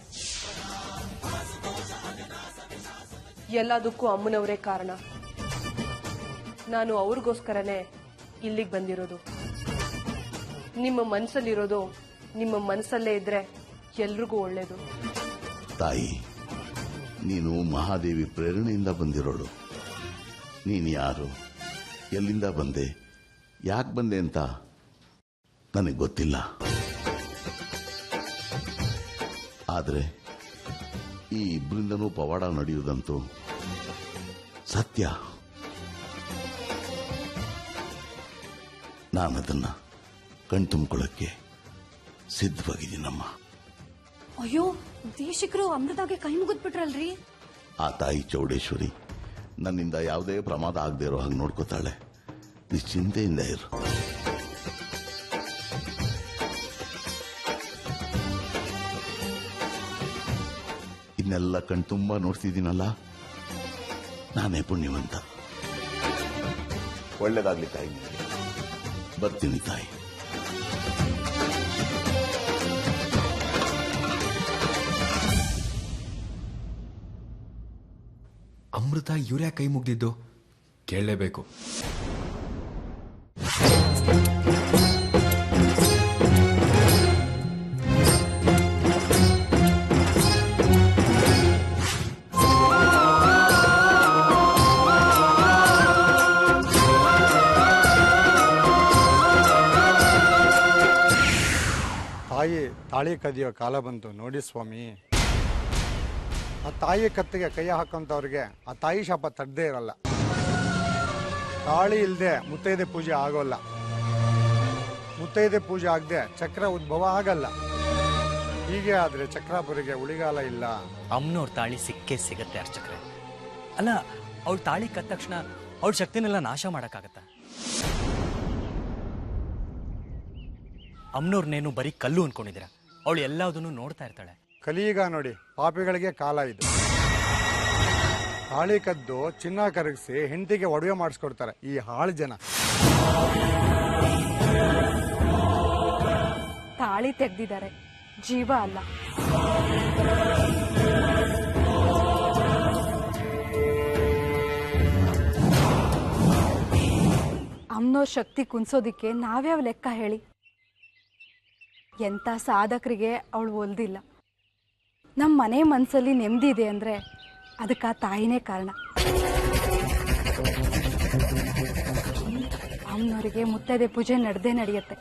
ಎಲ್ಲದಕ್ಕೂ ಅಮ್ಮನವರೇ ಕಾರಣ. ನಾನು ಅವ್ರಿಗೋಸ್ಕರನೇ ಇಲ್ಲಿಗೆ ಬಂದಿರೋದು. ನಿಮ್ಮ ಮನಸ್ಸಲ್ಲಿರೋದು ನಿಮ್ಮ ಮನಸ್ಸಲ್ಲೇ ಇದ್ರೆ ಎಲ್ರಿಗೂ ಒಳ್ಳೇದು. ತಾಯಿ, ನೀನು ಮಹಾದೇವಿ ಪ್ರೇರಣೆಯಿಂದ ಬಂದಿರೋಳು. ನೀನು ಯಾರು, ಎಲ್ಲಿಂದ ಬಂದೆ, ಯಾಕೆ ಬಂದೆ ಅಂತ ನನಗೆ ಗೊತ್ತಿಲ್ಲ. ಆದರೆ ಈ ಇಬ್ಬರಿಂದನೂ ಪವಾಡ ನಡೆಯುವುದಂತೂ ಸತ್ಯ. ನಾನದನ್ನ ಕಣ್ತುಂಬಿಕೊಳ್ಳಕ್ಕೆ ಸಿದ್ಧವಾಗಿದ್ದೀನಮ್ಮ. ಅಯ್ಯೋ, ದೇಶಿಕರು ಅಮೃತಾಗೆ ಕೈ ಮುಗಿದ್ಬಿಟ್ರಲ್ರಿ. ಆ ತಾಯಿ ಚೌಡೇಶ್ವರಿ ನನ್ನಿಂದ ಯಾವುದೇ ಪ್ರಮಾದ ಆಗದೆ ಇರೋ ಹಾಗೆ ನೋಡ್ಕೋತಾಳೆ. ನಿಶ್ಚಿಂತೆಯಿಂದ ಇರು. ಇನ್ನೆಲ್ಲ ಕಣ್ತುಂಬ ನೋಡ್ತಿದ್ದೀನಲ್ಲ, ನಾನೇ ಪುಣ್ಯವಂತ. ಒಳ್ಳೇದಾಗ್ಲಿ ತಾಯಿ. ಬರ್ತೀನಿ ತಾಯಿ. ಅಮೃತ ಇವ್ರ್ಯಾ ಕೈ ಮುಗ್ದಿದ್ದು ಕೇಳಲೇಬೇಕು. ತಾಯಿ ತಾಳಿ ಕದಿಯೋ ಕಾಲ ಬಂತು ನೋಡಿ ಸ್ವಾಮಿ. ಆ ತಾಯಿ ಕತ್ತಿಗೆ ಕೈ ಹಾಕೋಂಥವ್ರಿಗೆ ಆ ತಾಯಿ ಶಾಪ ತಡ್ದೇ ಇರಲ್ಲ. ತಾಳಿ ಇಲ್ಲದೆ ಮುತ್ತೈದೆ ಪೂಜೆ ಆಗೋಲ್ಲ. ಮುತ್ತೈದೆ ಪೂಜೆ ಆಗದೆ ಚಕ್ರ ಉದ್ಭವ ಆಗಲ್ಲ. ಹೀಗೆ ಆದ್ರೆ ಚಕ್ರಾಪುರಿಗೆ ಉಳಿಗಾಲ ಇಲ್ಲ. ಅಮ್ಮನವ್ರ ತಾಳಿ ಸಿಕ್ಕೇ ಸಿಗತ್ತೆ ಅರ್ಚಕ್ರೆ. ಅಲ್ಲ, ಅವಳ ತಾಳಿ ಕತ್ತ ತಕ್ಷಣ ಅವಳ ಶಕ್ತಿನೆಲ್ಲ ನಾಶ ಮಾಡಕ್ಕಾಗತ್ತ? ಅಮ್ಮನವ್ರನ್ನೇನು ಬರೀ ಕಲ್ಲು ಅನ್ಕೊಂಡಿದ್ದೀರ? ಅವಳು ಎಲ್ಲದನ್ನು ನೋಡ್ತಾ ಇರ್ತಾಳೆ. ಕಲಿಯುಗ ನೋಡಿ, ಪಾಪಿಗಳಿಗೆ ಕಾಲ ಇದು. ತಾಳಿ ಕದ್ದು ಚಿನ್ನ ಕರಗಿಸಿ ಹೆಂಡತಿಗೆ ಒಡವೆ ಮಾಡಿಸ್ಕೊಡ್ತಾರೆ ಈ ಹಾಳು ಜನ. ತಾಳಿ ತೆಗ್ದಿದ್ದಾರೆ, ಜೀವ ಅಲ್ಲ. ಅಮ್ಮನವ್ರ ಶಕ್ತಿ ಕುನ್ಸೋದಿಕ್ಕೆ ನಾವ್ಯಾವ ಲೆಕ್ಕ ಹೇಳಿ? ಎಂಥ ಸಾಧಕರಿಗೆ ಅವಳು ಒಲ್ದಿಲ್ಲ. ನಮ್ಮ ಮನೆ ಮನಸ್ಸಲ್ಲಿ ನೆಮ್ಮದಿ ಇದೆ ಅಂದರೆ ಅದಕ್ಕೆ ಆ ತಾಯಿನೇ ಕಾರಣ. ಅಮ್ಮನವರಿಗೆ ಮುತ್ತೈದೆ ಪೂಜೆ ನಡೆಯುತ್ತೆ.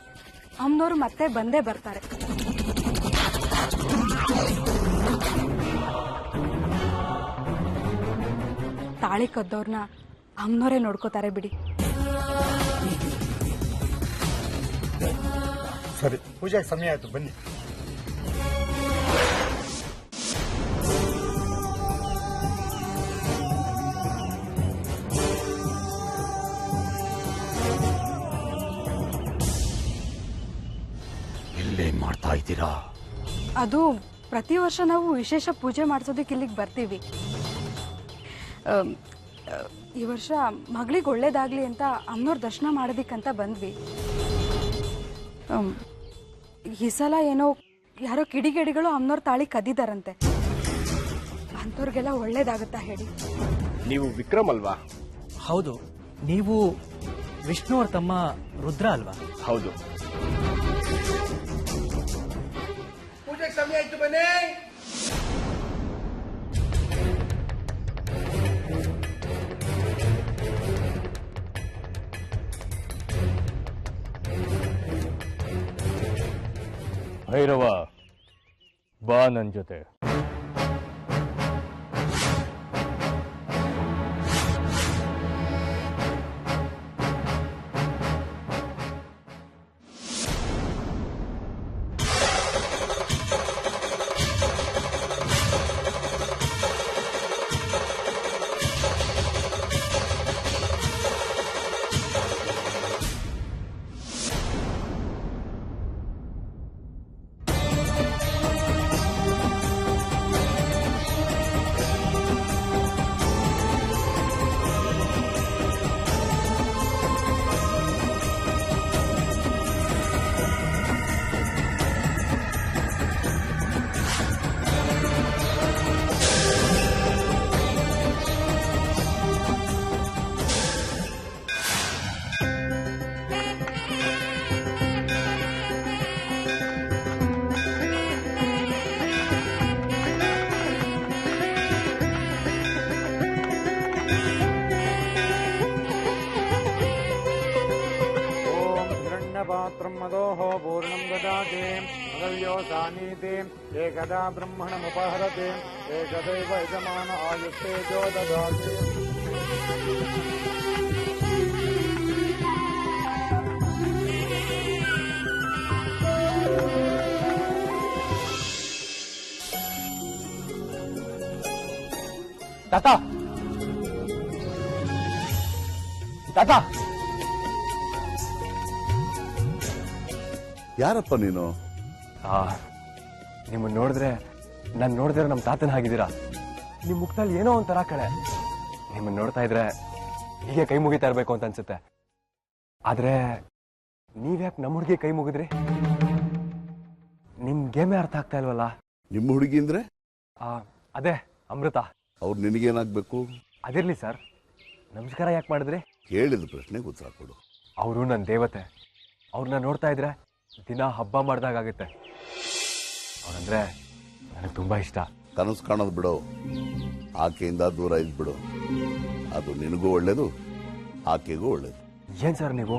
ಅಮ್ಮನವರು ಮತ್ತೆ ಬಂದೇ ಬರ್ತಾರೆ. ತಾಳಿ ಕದ್ದವ್ರನ್ನ ಅಮ್ಮನವರೇ ನೋಡ್ಕೋತಾರೆ ಬಿಡಿ. ಸರಿ, ಪೂಜೆಗೆ ಸಮಯ ಆಯ್ತು, ಬನ್ನಿ. ಇಲ್ಲೇನ್ ಮಾಡ್ತಾ ಇದ್ದೀರಾ? ಅದು ಪ್ರತಿ ವರ್ಷ ನಾವು ವಿಶೇಷ ಪೂಜೆ ಮಾಡಿಸೋದಕ್ಕೆ ಇಲ್ಲಿಗೆ ಬರ್ತೀವಿ. ಈ ವರ್ಷ ಮಗಳಿಗೆ ಒಳ್ಳೇದಾಗ್ಲಿ ಅಂತ ಅಮ್ಮನವ್ರ ದರ್ಶನ ಮಾಡೋದಿಕ್ಕಂತ ಬಂದ್ವಿ. ಈ ಸಲ ಏನೋ ಯಾರೋ ಕಿಡಿಗೇಡಿಗಳು ಅಮ್ಮನವ್ರ ತಾಳಿ ಕದ್ದಿದಾರಂತೆ. ಅಂಥವ್ರಿಗೆಲ್ಲ ಒಳ್ಳೇದಾಗತ್ತಾ ಹೇಳಿ? ನೀವು ವಿಕ್ರಮ್ ಅಲ್ವಾ? ಹೌದು. ನೀವು ವಿಷ್ಣು ಅವ್ರ ತಮ್ಮ ರುದ್ರ ಅಲ್ವಾ? ಹೌದು. ಪೂಜೆಗೆ ಸಮಯ ಆಯ್ತು, ಬನ್ನಿ. ಭೈರವ ಬಾ ನನ್ ಜೊತೆ. पात्रं मदोः पूर्णं ददाति मदव्योसानीति एकदा ब्रह्मणमुपहरति एकदैव यजमान आयुष्तेजो ददाति ತಾತ ತಾತ ಯಾರಪ್ಪ ನೀನು? ನಿಮ್ಮನ್ನ ನೋಡಿದ್ರೆ ನಾನು ನೋಡಿದ್ರೆ ನಮ್ಮ ತಾತನ ಹಾಗಿದ್ದೀರಾ. ನಿಮ್ ಮುಖದಲ್ಲಿ ಏನೋ ಒಂಥರ ಕಳೆ. ನಿಮ್ಮನ್ನ ನೋಡ್ತಾ ಇದ್ರೆ ಹೀಗೆ ಕೈ ಮುಗಿತಾ ಇರ್ಬೇಕು ಅಂತ ಅನ್ಸುತ್ತೆ. ಆದ್ರೆ ನೀವ್ಯಾಕೆ ನಮ್ಮ ಹುಡುಗಿ ಕೈ ಮುಗಿದ್ರಿ? ನಿಮ್ಗೇಮೇ ಅರ್ಥ ಆಗ್ತಾ ಇಲ್ವಲ್ಲ. ನಿಮ್ಮ ಹುಡುಗಿ ಅಂದ್ರೆ? ಅದೇ ಅಮೃತ. ಅವ್ರು ನಿನಗೇನಾಗ್ಬೇಕು? ಅದಿರ್ಲಿ ಸರ್, ನಮಸ್ಕಾರ ಯಾಕೆ ಮಾಡಿದ್ರಿ? ಕೇಳಿದ ಪ್ರಶ್ನೆಗೆ ಉತ್ತರ ಕೊಡು. ಅವರು ನನ್ನ ದೇವತೆ. ಅವ್ರನ್ನ ನೋಡ್ತಾ ಇದ್ರೆ ದಿನ ಹಬ್ಬ ಮಾಡ್ದಾಗುತ್ತೆ. ಅವ್ರಂದ್ರೆ ನನಗೆ ತುಂಬಾ ಇಷ್ಟ. ಕನಸು ಕಾಣೋದು ಬಿಡು, ಆಕೆಯಿಂದ ದೂರ ಇದ್ಬಿಡು. ಅದು ನಿನಗೂ ಒಳ್ಳೇದು, ಆಕೆಗೂ ಒಳ್ಳೇದು. ಏನ್ ಸರ್ ನೀವು?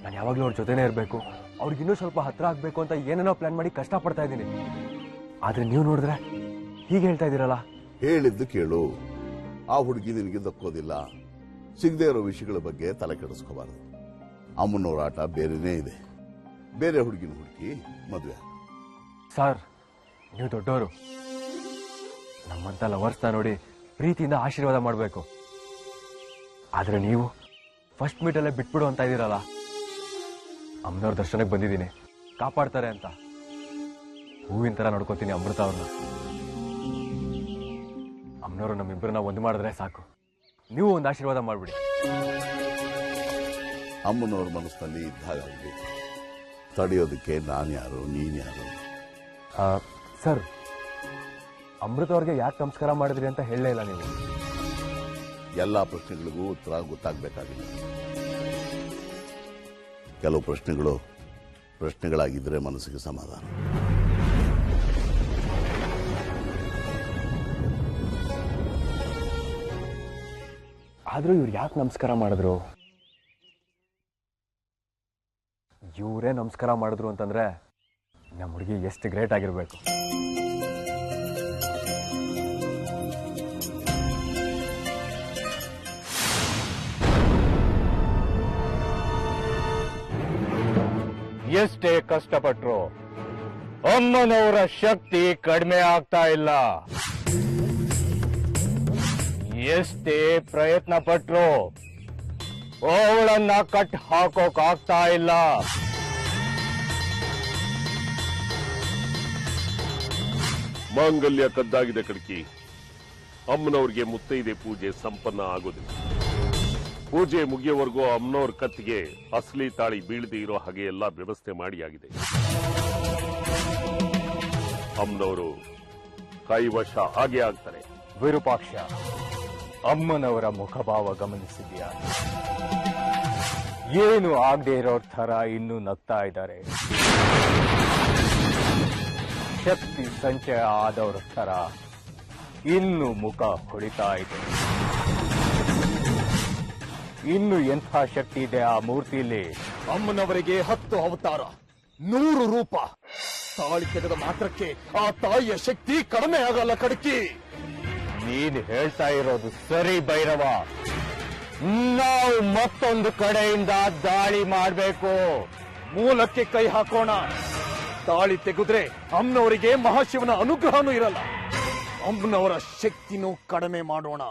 ನಾನು ಯಾವಾಗ್ಲೂ ಅವ್ರ ಜೊತೆನೇ ಇರಬೇಕು, ಅವ್ರಿಗಿನ್ನೂ ಸ್ವಲ್ಪ ಹತ್ರ ಆಗ್ಬೇಕು ಅಂತ ಏನೇನೋ ಪ್ಲಾನ್ ಮಾಡಿ ಕಷ್ಟ ಪಡ್ತಾ ಇದ್ದೀನಿ. ಆದ್ರೆ ನೀವು ನೋಡಿದ್ರೆ ಹೀಗೆ ಹೇಳ್ತಾ ಇದ್ದೀರಲ್ಲ. ಹೇಳಿದ್ದು ಕೇಳು. ಆ ಹುಡುಗಿ ನಿನಗೆ ದಕ್ಕೋದಿಲ್ಲ. ಸಿಗದೆ ಇರೋ ವಿಷಯಗಳ ಬಗ್ಗೆ ತಲೆ ಕೆಡಿಸ್ಕೋಬಾರದು. ಅಮ್ಮನವ್ರ ಆಟ ಬೇರೆನೇ ಇದೆ. ಬೇರೆ ಹುಡುಗಿನ ಹುಡುಕಿ ಮದುವೆ. ಸರ್, ನೀವು ದೊಡ್ಡವರು. ನಮ್ಮಂತ ಲವರ್ಸ್ನ ನೋಡಿ ಪ್ರೀತಿಯಿಂದ ಆಶೀರ್ವಾದ ಮಾಡಬೇಕು. ಆದ್ರೆ ನೀವು ಫಸ್ಟ್ ಮೀಟಲ್ಲೇ ಬಿಟ್ಬಿಡು ಅಂತ ಇದ್ದೀರಲ್ಲ. ಅಮ್ಮನವ್ರ ದರ್ಶನಕ್ಕೆ ಬಂದಿದ್ದೀನಿ, ಕಾಪಾಡ್ತಾರೆ ಅಂತ. ಹೂವಿನ ತರ ನೋಡ್ಕೋತೀನಿ ಅಮೃತ ಅವ್ರನ್ನ. ಅಮ್ಮನವರು ನಮ್ಮಿಬ್ಬರನ್ನ ಒಂದು ಮಾಡಿದ್ರೆ ಸಾಕು. ನೀವು ಒಂದು ಆಶೀರ್ವಾದ ಮಾಡ್ಬಿಡಿ. ಅಮ್ಮನವ್ರ ಮನಸ್ಸಿನಲ್ಲಿ ಇದ್ದಾಗಲಿ ತಡೆಯೋದಕ್ಕೆ ನಾನು ಯಾರು, ನೀನ್ ಯಾರು? ಸರ್, ಅಮೃತ ಅವ್ರಿಗೆ ಯಾಕೆ ನಮಸ್ಕಾರ ಮಾಡಿದ್ರಿ ಅಂತ ಹೇಳಲೇ ಇಲ್ಲ ನೀವು. ಎಲ್ಲಾ ಪ್ರಶ್ನೆಗಳಿಗೂ ಉತ್ತರ ಗೊತ್ತಾಗಬೇಕಾಗಿಲ್ಲ. ಕೆಲವು ಪ್ರಶ್ನೆಗಳು ಪ್ರಶ್ನೆಗಳಾಗಿದ್ರೆ ಮನಸ್ಸಿಗೆ ಸಮಾಧಾನ. ಆದ್ರೂ ಇವ್ರು ಯಾಕೆ ನಮಸ್ಕಾರ ಮಾಡಿದ್ರು? ಇವರೇ ನಮಸ್ಕಾರ ಮಾಡಿದ್ರು ಅಂತಂದ್ರೆ ನಮ್ಮ ಹುಡುಗಿ ಎಷ್ಟು ಗ್ರೇಟ್ ಆಗಿರ್ಬೇಕು. ಎಷ್ಟೇ ಕಷ್ಟಪಟ್ರು ಅಮ್ಮನವರ ಶಕ್ತಿ ಕಡಿಮೆ ಆಗ್ತಾ ಇಲ್ಲ. ಎಷ್ಟೇ ಪ್ರಯತ್ನ ಪಟ್ರು ಅವಳನ್ನ ಕಟ್ ಹಾಕೋಕಾಗ್ತಾ ಇಲ್ಲ. ಮಾಂಗಲ್ಯ ಕದ್ದಾಗಿದೆ ಕಡ್ಕಿ. ಅಮ್ಮನವ್ರಿಗೆ ಮುತ್ತೈದೆ ಪೂಜೆ ಸಂಪನ್ನ ಆಗೋದಿಲ್ಲ. ಪೂಜೆ ಮುಗಿಯೋವರೆಗೂ ಅಮ್ಮನವ್ರ ಕತ್ತಿಗೆ ಅಸಲಿ ತಾಳಿ ಬೀಳದೆ ಇರೋ ಹಾಗೆ ಎಲ್ಲ ವ್ಯವಸ್ಥೆ ಮಾಡಿಯಾಗಿದೆ. ಅಮ್ಮನವರು ಕೈವಶ ಹಾಗೆ ಆಗ್ತಾರೆ. ವಿರೂಪಾಕ್ಷ, ಅಮ್ಮನವರ ಮುಖಭಾವ ಗಮನಿಸಿದ್ಯಾ? ಏನು ಆಗದೆ ಇರೋ ಥರ ಇನ್ನೂ ನಗ್ತಾ ಇದ್ದಾರೆ. ಶಕ್ತಿ ಸಂಚಯ ಆದವ್ರ ಥರ ಇನ್ನು ಮುಖ ಹೊಳಿತಾ ಇದೆ. ಇನ್ನು ಎಂಥ ಶಕ್ತಿ ಇದೆ ಆ ಮೂರ್ತಿಯಲ್ಲಿ? ಅಮ್ಮನವರಿಗೆ 10 ಅವತಾರ, 100 ರೂಪ, ತಾಳಿ ತೆಗೆದ ಮಾತ್ರಕ್ಕೆ ಆ ತಾಯಿಯ ಶಕ್ತಿ ಕಡಿಮೆ ಆಗಲ್ಲ ಕಡಕಿ. ನೀನ್ ಹೇಳ್ತಾ ಇರೋದು ಸರಿ ಭೈರವ. ನಾವು ಮತ್ತೊಂದು ಕಡೆಯಿಂದ ದಾಳಿ ಮಾಡ್ಬೇಕು. ಮೂಲಕ್ಕೆ ಕೈ ಹಾಕೋಣ. ತಾಳಿ ತೆಗೆದ್ರೆ ಅಮ್ಮನವರಿಗೆ ಮಹಾಶಿವನ ಅನುಗ್ರಹನೂ ಇರಲ್ಲ. ಅಮ್ಮನವರ ಶಕ್ತಿನೂ ಕಡಿಮೆ ಮಾಡೋಣ.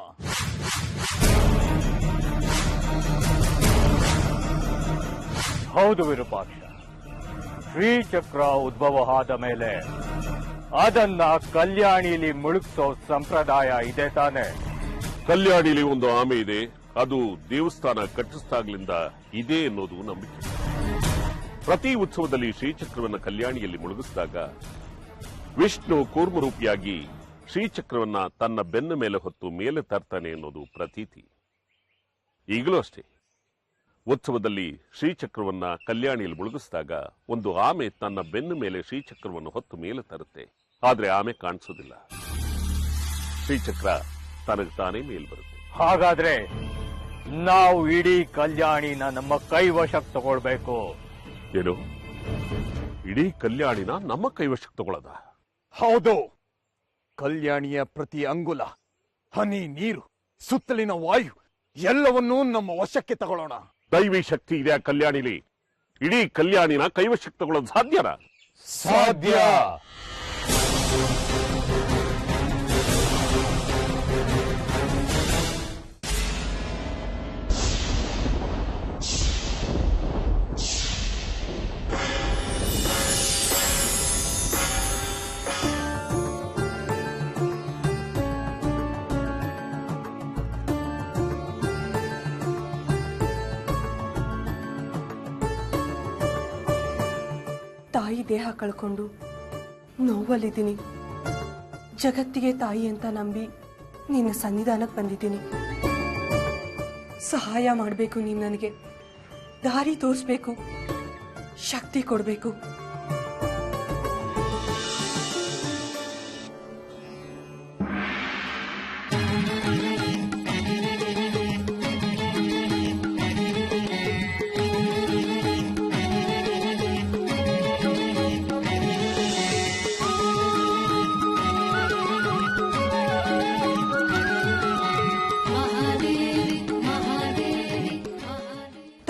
ಹೌದು ವಿರೂಪಾಕ್ಷ, ಶ್ರೀಚಕ್ರ ಉದ್ಭವ ಆದ ಮೇಲೆ ಅದನ್ನ ಕಲ್ಯಾಣಿಲಿ ಮುಳುಗ್ಸೋ ಸಂಪ್ರದಾಯ ಇದೆ ತಾನೆ? ಕಲ್ಯಾಣಿಲಿ ಒಂದು ಆಮೆ ಇದೆ, ಅದು ದೇವಸ್ಥಾನ ಕಟ್ಟಿಸಿದಾಗ್ಲಿಂದ ಇದೆ ಅನ್ನೋದು ನಂಬಿಕೆ. ಪ್ರತಿ ಉತ್ಸವದಲ್ಲಿ ಶ್ರೀಚಕ್ರವನ್ನ ಕಲ್ಯಾಣಿಯಲ್ಲಿ ಮುಳುಗಿಸಿದಾಗ ವಿಷ್ಣು ಕೂರ್ಮರೂಪಿಯಾಗಿ ಶ್ರೀಚಕ್ರವನ್ನ ತನ್ನ ಬೆನ್ನ ಮೇಲೆ ಹೊತ್ತು ಮೇಲೆ ತರ್ತಾನೆ ಅನ್ನೋದು ಪ್ರತೀತಿ. ಈಗಲೂ ಅಷ್ಟೇ, ಉತ್ಸವದಲ್ಲಿ ಶ್ರೀಚಕ್ರವನ್ನ ಕಲ್ಯಾಣಿಯಲ್ಲಿ ಮುಳುಗಿಸಿದಾಗ ಒಂದು ಆಮೆ ತನ್ನ ಬೆನ್ನ ಮೇಲೆ ಶ್ರೀಚಕ್ರವನ್ನು ಹೊತ್ತು ಮೇಲೆ ತರುತ್ತೆ. ಆದ್ರೆ ಆಮೆ ಕಾಣಿಸೋದಿಲ್ಲ, ಶ್ರೀಚಕ್ರ ತನಗೆ ತಾನೇ ಮೇಲ್ ಬರುತ್ತೆ. ಹಾಗಾದ್ರೆ ನಾವು ಇಡೀ ಕಲ್ಯಾಣಿನ ನಮ್ಮ ಕೈವಶಕ್ಕೆ ತಗೊಳ್ಬೇಕು. ಏನು, ಇಡೀ ಕಲ್ಯಾಣಿನ ನಮ್ಮ ಕೈವಶಕ್ಕೆ ತಗೊಳ್ಳೋದ? ಹೌದು. ಕಲ್ಯಾಣಿಯ ಪ್ರತಿ ಅಂಗುಲ, ಹನಿ ನೀರು, ಸುತ್ತಲಿನ ವಾಯು ಎಲ್ಲವನ್ನೂ ನಮ್ಮ ವಶಕ್ಕೆ ತಗೊಳ್ಳೋಣ. ದೈವಿ ಶಕ್ತಿ ಇದೆ ಆ ಕಲ್ಯಾಣಿಲಿ. ಇಡೀ ಕಲ್ಯಾಣಿನ ಕೈವಶಕ್ಕೆ ತಗೊಳ್ಳೋದು ಸಾಧ್ಯನಾ? ಸಾಧ್ಯ. ತಾಯಿ ದೇಹ ಕಳ್ಕೊಂಡು ನೋವಲ್ಲಿದ್ದೀನಿ. ಜಗತ್ತಿಗೆ ತಾಯಿ ಅಂತ ನಂಬಿ ನಿನ್ನ ಸನ್ನಿಧಾನಕ್ಕೆ ಬಂದಿದ್ದೀನಿ. ಸಹಾಯ ಮಾಡಬೇಕು, ನೀನು ನನಗೆ ದಾರಿ ತೋರಿಸ್ಬೇಕು, ಶಕ್ತಿ ಕೊಡಬೇಕು.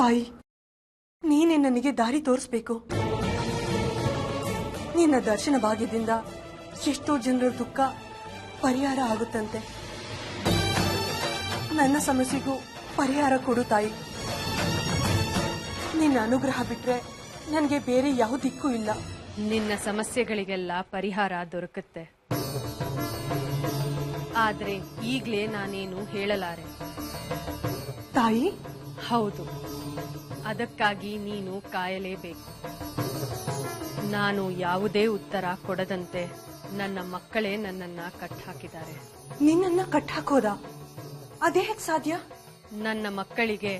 ತಾಯಿ, ನೀನೇ ನನಗೆ ದಾರಿ ತೋರಿಸ್ಬೇಕು. ನಿನ್ನ ದರ್ಶನ ಭಾಗ್ಯದಿಂದ ಎಷ್ಟೋ ಜನರ ದುಃಖ ಪರಿಹಾರ ಆಗುತ್ತಂತೆ. ನನ್ನ ಸಮಸ್ಯೆಗೂ ಪರಿಹಾರ ಕೊಡು ತಾಯಿ. ನಿನ್ನ ಅನುಗ್ರಹ ಬಿಟ್ರೆ ನನಗೆ ಬೇರೆ ಯಾವ ದಿಕ್ಕೂ ಇಲ್ಲ. ನಿನ್ನ ಸಮಸ್ಯೆಗಳಿಗೆಲ್ಲ ಪರಿಹಾರ ದೊರಕುತ್ತೆ. ಆದ್ರೆ ಈಗ್ಲೇ ನಾನೇನು ಹೇಳಲಾರೆ. ತಾಯಿ? ಹೌದು, ಅದಕ್ಕಾಗಿ ನೀನು ಕಾಯಲೇಬೇಕು. ನಾನು ಯಾವುದೇ ಉತ್ತರ ಕೊಡದಂತೆ ನನ್ನ ಮಕ್ಕಳೇ ನನ್ನನ್ನ ಕಟ್ಟಾಕಿದ್ದಾರೆ. ನಿನ್ನನ್ನ ಕಟ್ಟಾಕೋದಾ? ಅದೇ ಹೇಗೆ ಸಾಧ್ಯ? ನನ್ನ ಮಕ್ಕಳಿಗೆ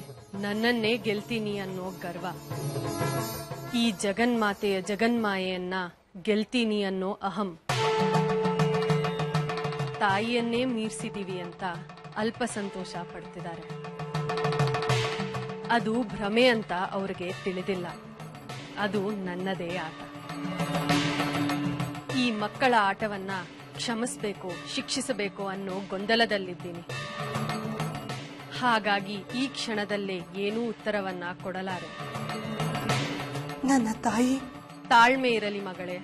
ನನ್ನನ್ನೇ ಗೆಲ್ತೀನಿ ಅನ್ನೋ ಗರ್ವ, ಈ ಜಗನ್ಮಾತೆಯ ಜಗನ್ಮಾಯೆಯನ್ನ ಗೆಲ್ತೀನಿ ಅನ್ನೋ ಅಹಂ, ತಾಯಿಯನ್ನೇ ಮೀರ್ಸಿದೀವಿ ಅಂತ ಅಲ್ಪ ಸಂತೋಷ ಪಡ್ತಿದ್ದಾರೆ. ಅದು ಭ್ರಮೆ ಅಂತ ಅವ್ರಿಗೆ ತಿಳಿದಿಲ್ಲ. ಅದು ನನ್ನದೇ ಆಟ. ಈ ಮಕ್ಕಳ ಆಟವನ್ನ ಕ್ಷಮಿಸಬೇಕು, ಶಿಕ್ಷಿಸಬೇಕು ಅನ್ನೋ ಗೊಂದಲದಲ್ಲಿದ್ದೀನಿ. ಹಾಗಾಗಿ ಈ ಕ್ಷಣದಲ್ಲೇ ಏನೂ ಉತ್ತರವನ್ನ ಕೊಡಲಾರೆ. ನನ್ನ ತಾಯಿ? ತಾಳ್ಮೆ ಇರಲಿ ಮಗಳೇ.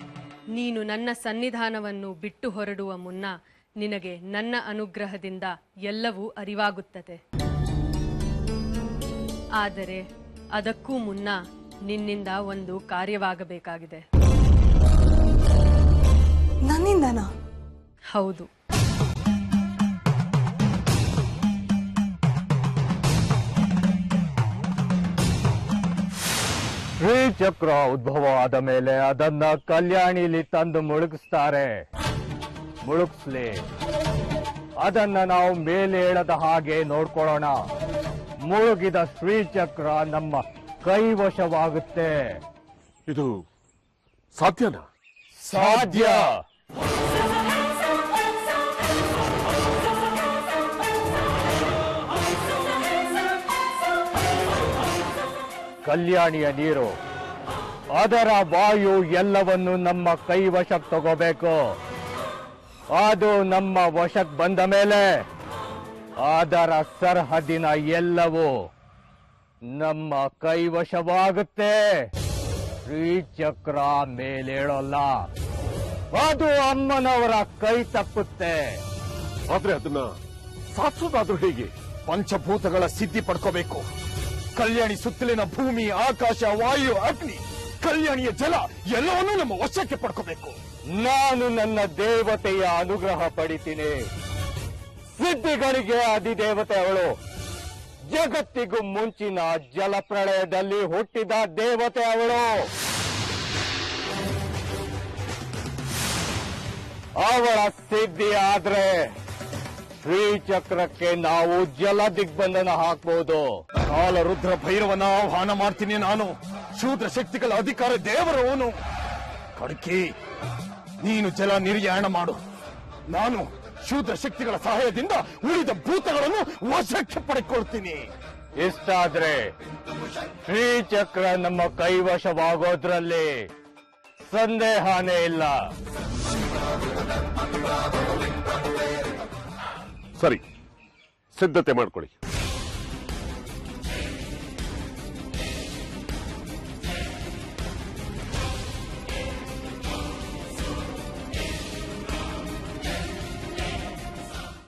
ನೀನು ನನ್ನ ಸನ್ನಿಧಾನವನ್ನು ಬಿಟ್ಟು ಹೊರಡುವ ಮುನ್ನ ನಿನಗೆ ನನ್ನ ಅನುಗ್ರಹದಿಂದ ಎಲ್ಲವೂ ಅರಿವಾಗುತ್ತದೆ. ಆದರೆ ಅದಕ್ಕೂ ಮುನ್ನ ನಿನ್ನಿಂದ ಒಂದು ಕಾರ್ಯವಾಗಬೇಕಾಗಿದೆ. ನನ್ನಿಂದನಾ? ಹೌದು. ಶ್ರೀಚಕ್ರ ಉದ್ಭವ ಆದ ಮೇಲೆ ಅದನ್ನ ಕಲ್ಯಾಣಿಲಿ ತಂದು ಮುಳುಗಿಸ್ತಾರೆ. ಮುಳುಗಿಸ್ಲಿ, ಅದನ್ನ ನಾವು ಮೇಲೆ ಏಳದ ಹಾಗೆ ನೋಡ್ಕೊಳ್ಳೋಣ. ಮುಳುಗಿದ ಶ್ರೀಚಕ್ರ ನಮ್ಮ ಕೈವಶವಾಗುತ್ತೆ. ಇದು ಸಾಧ್ಯನಾ? ಸಾಧ್ಯ. ಕಲ್ಯಾಣಿಯ ನೀರು ಅದರ ವಾಯು ಎಲ್ಲವನ್ನು ನಮ್ಮ ಕೈವಶಕ್ಕೆ ತಗೋಬೇಕು. ಅದು ನಮ್ಮ ವಶಕ್ಕೆ ಬಂದ ಮೇಲೆ ಅದರ ಸರಹದ್ದಿನ ಎಲ್ಲವೂ ನಮ್ಮ ಕೈವಶವಾಗುತ್ತೆ. ಶ್ರೀಚಕ್ರ ಮೇಲೇಳೋಲ್ಲ, ಅದು ಅಮ್ಮನವರ ಕೈ ತಪ್ಪುತ್ತೆ. ಆದ್ರೆ ಅದನ್ನ ಸಾಧಿಸೋದಾದ್ರೂ ಹೇಗೆ? ಪಂಚಭೂತಗಳ ಸಿದ್ಧಿ ಪಡ್ಕೋಬೇಕು. ಕಲ್ಯಾಣಿ ಸುತ್ತಲಿನ ಭೂಮಿ, ಆಕಾಶ, ವಾಯು, ಅಗ್ನಿ, ಕಲ್ಯಾಣಿಯ ಜಲ ಎಲ್ಲವನ್ನೂ ನಮ್ಮ ವಶಕ್ಕೆ ಪಡ್ಕೋಬೇಕು. ನಾನು ನನ್ನ ದೇವತೆಯ ಅನುಗ್ರಹ ಪಡಿತೀನಿ. ಸಿದ್ಧಿಗಳಿಗೆ ಅಧಿದೇವತೆ ಅವಳು. ಜಗತ್ತಿಗೂ ಮುಂಚಿನ ಜಲಪ್ರಳಯದಲ್ಲಿ ಹುಟ್ಟಿದ ದೇವತೆ ಅವಳು. ಅವಳ ಸಿದ್ಧಿ ಆದ್ರೆ ಶ್ರೀಚಕ್ರಕ್ಕೆ ನಾವು ಜಲ ದಿಗ್ಬಂಧನ ಹಾಕ್ಬಹುದು. ಕಾಲ ರುದ್ರ ಭೈರವನ ಆಹ್ವಾನ ಮಾಡ್ತೀನಿ ನಾನು. ಶೂದ್ರ ಶಕ್ತಿಗಳ ಅಧಿಕಾರ ದೇವರವನು. ಕಡ್ಕಿ, ನೀನು ಜಲ ನಿರ್ಯಾಣ ಮಾಡು. ನಾನು ಶೂದ್ರ ಶಕ್ತಿಗಳ ಸಹಾಯದಿಂದ ಉಳಿದ ಭೂತಗಳನ್ನು ವಶಕ್ಕೆ ಪಡೆಕೊಳ್ತೀನಿ. ಇಷ್ಟಾದ್ರೆ ಶ್ರೀಚಕ್ರ ನಮ್ಮ ಕೈವಶವಾಗೋದ್ರಲ್ಲಿ ಸಂದೇಹನೇ ಇಲ್ಲ. ಸರಿ, ಸಿದ್ಧತೆ ಮಾಡ್ಕೊಳ್ಳಿ.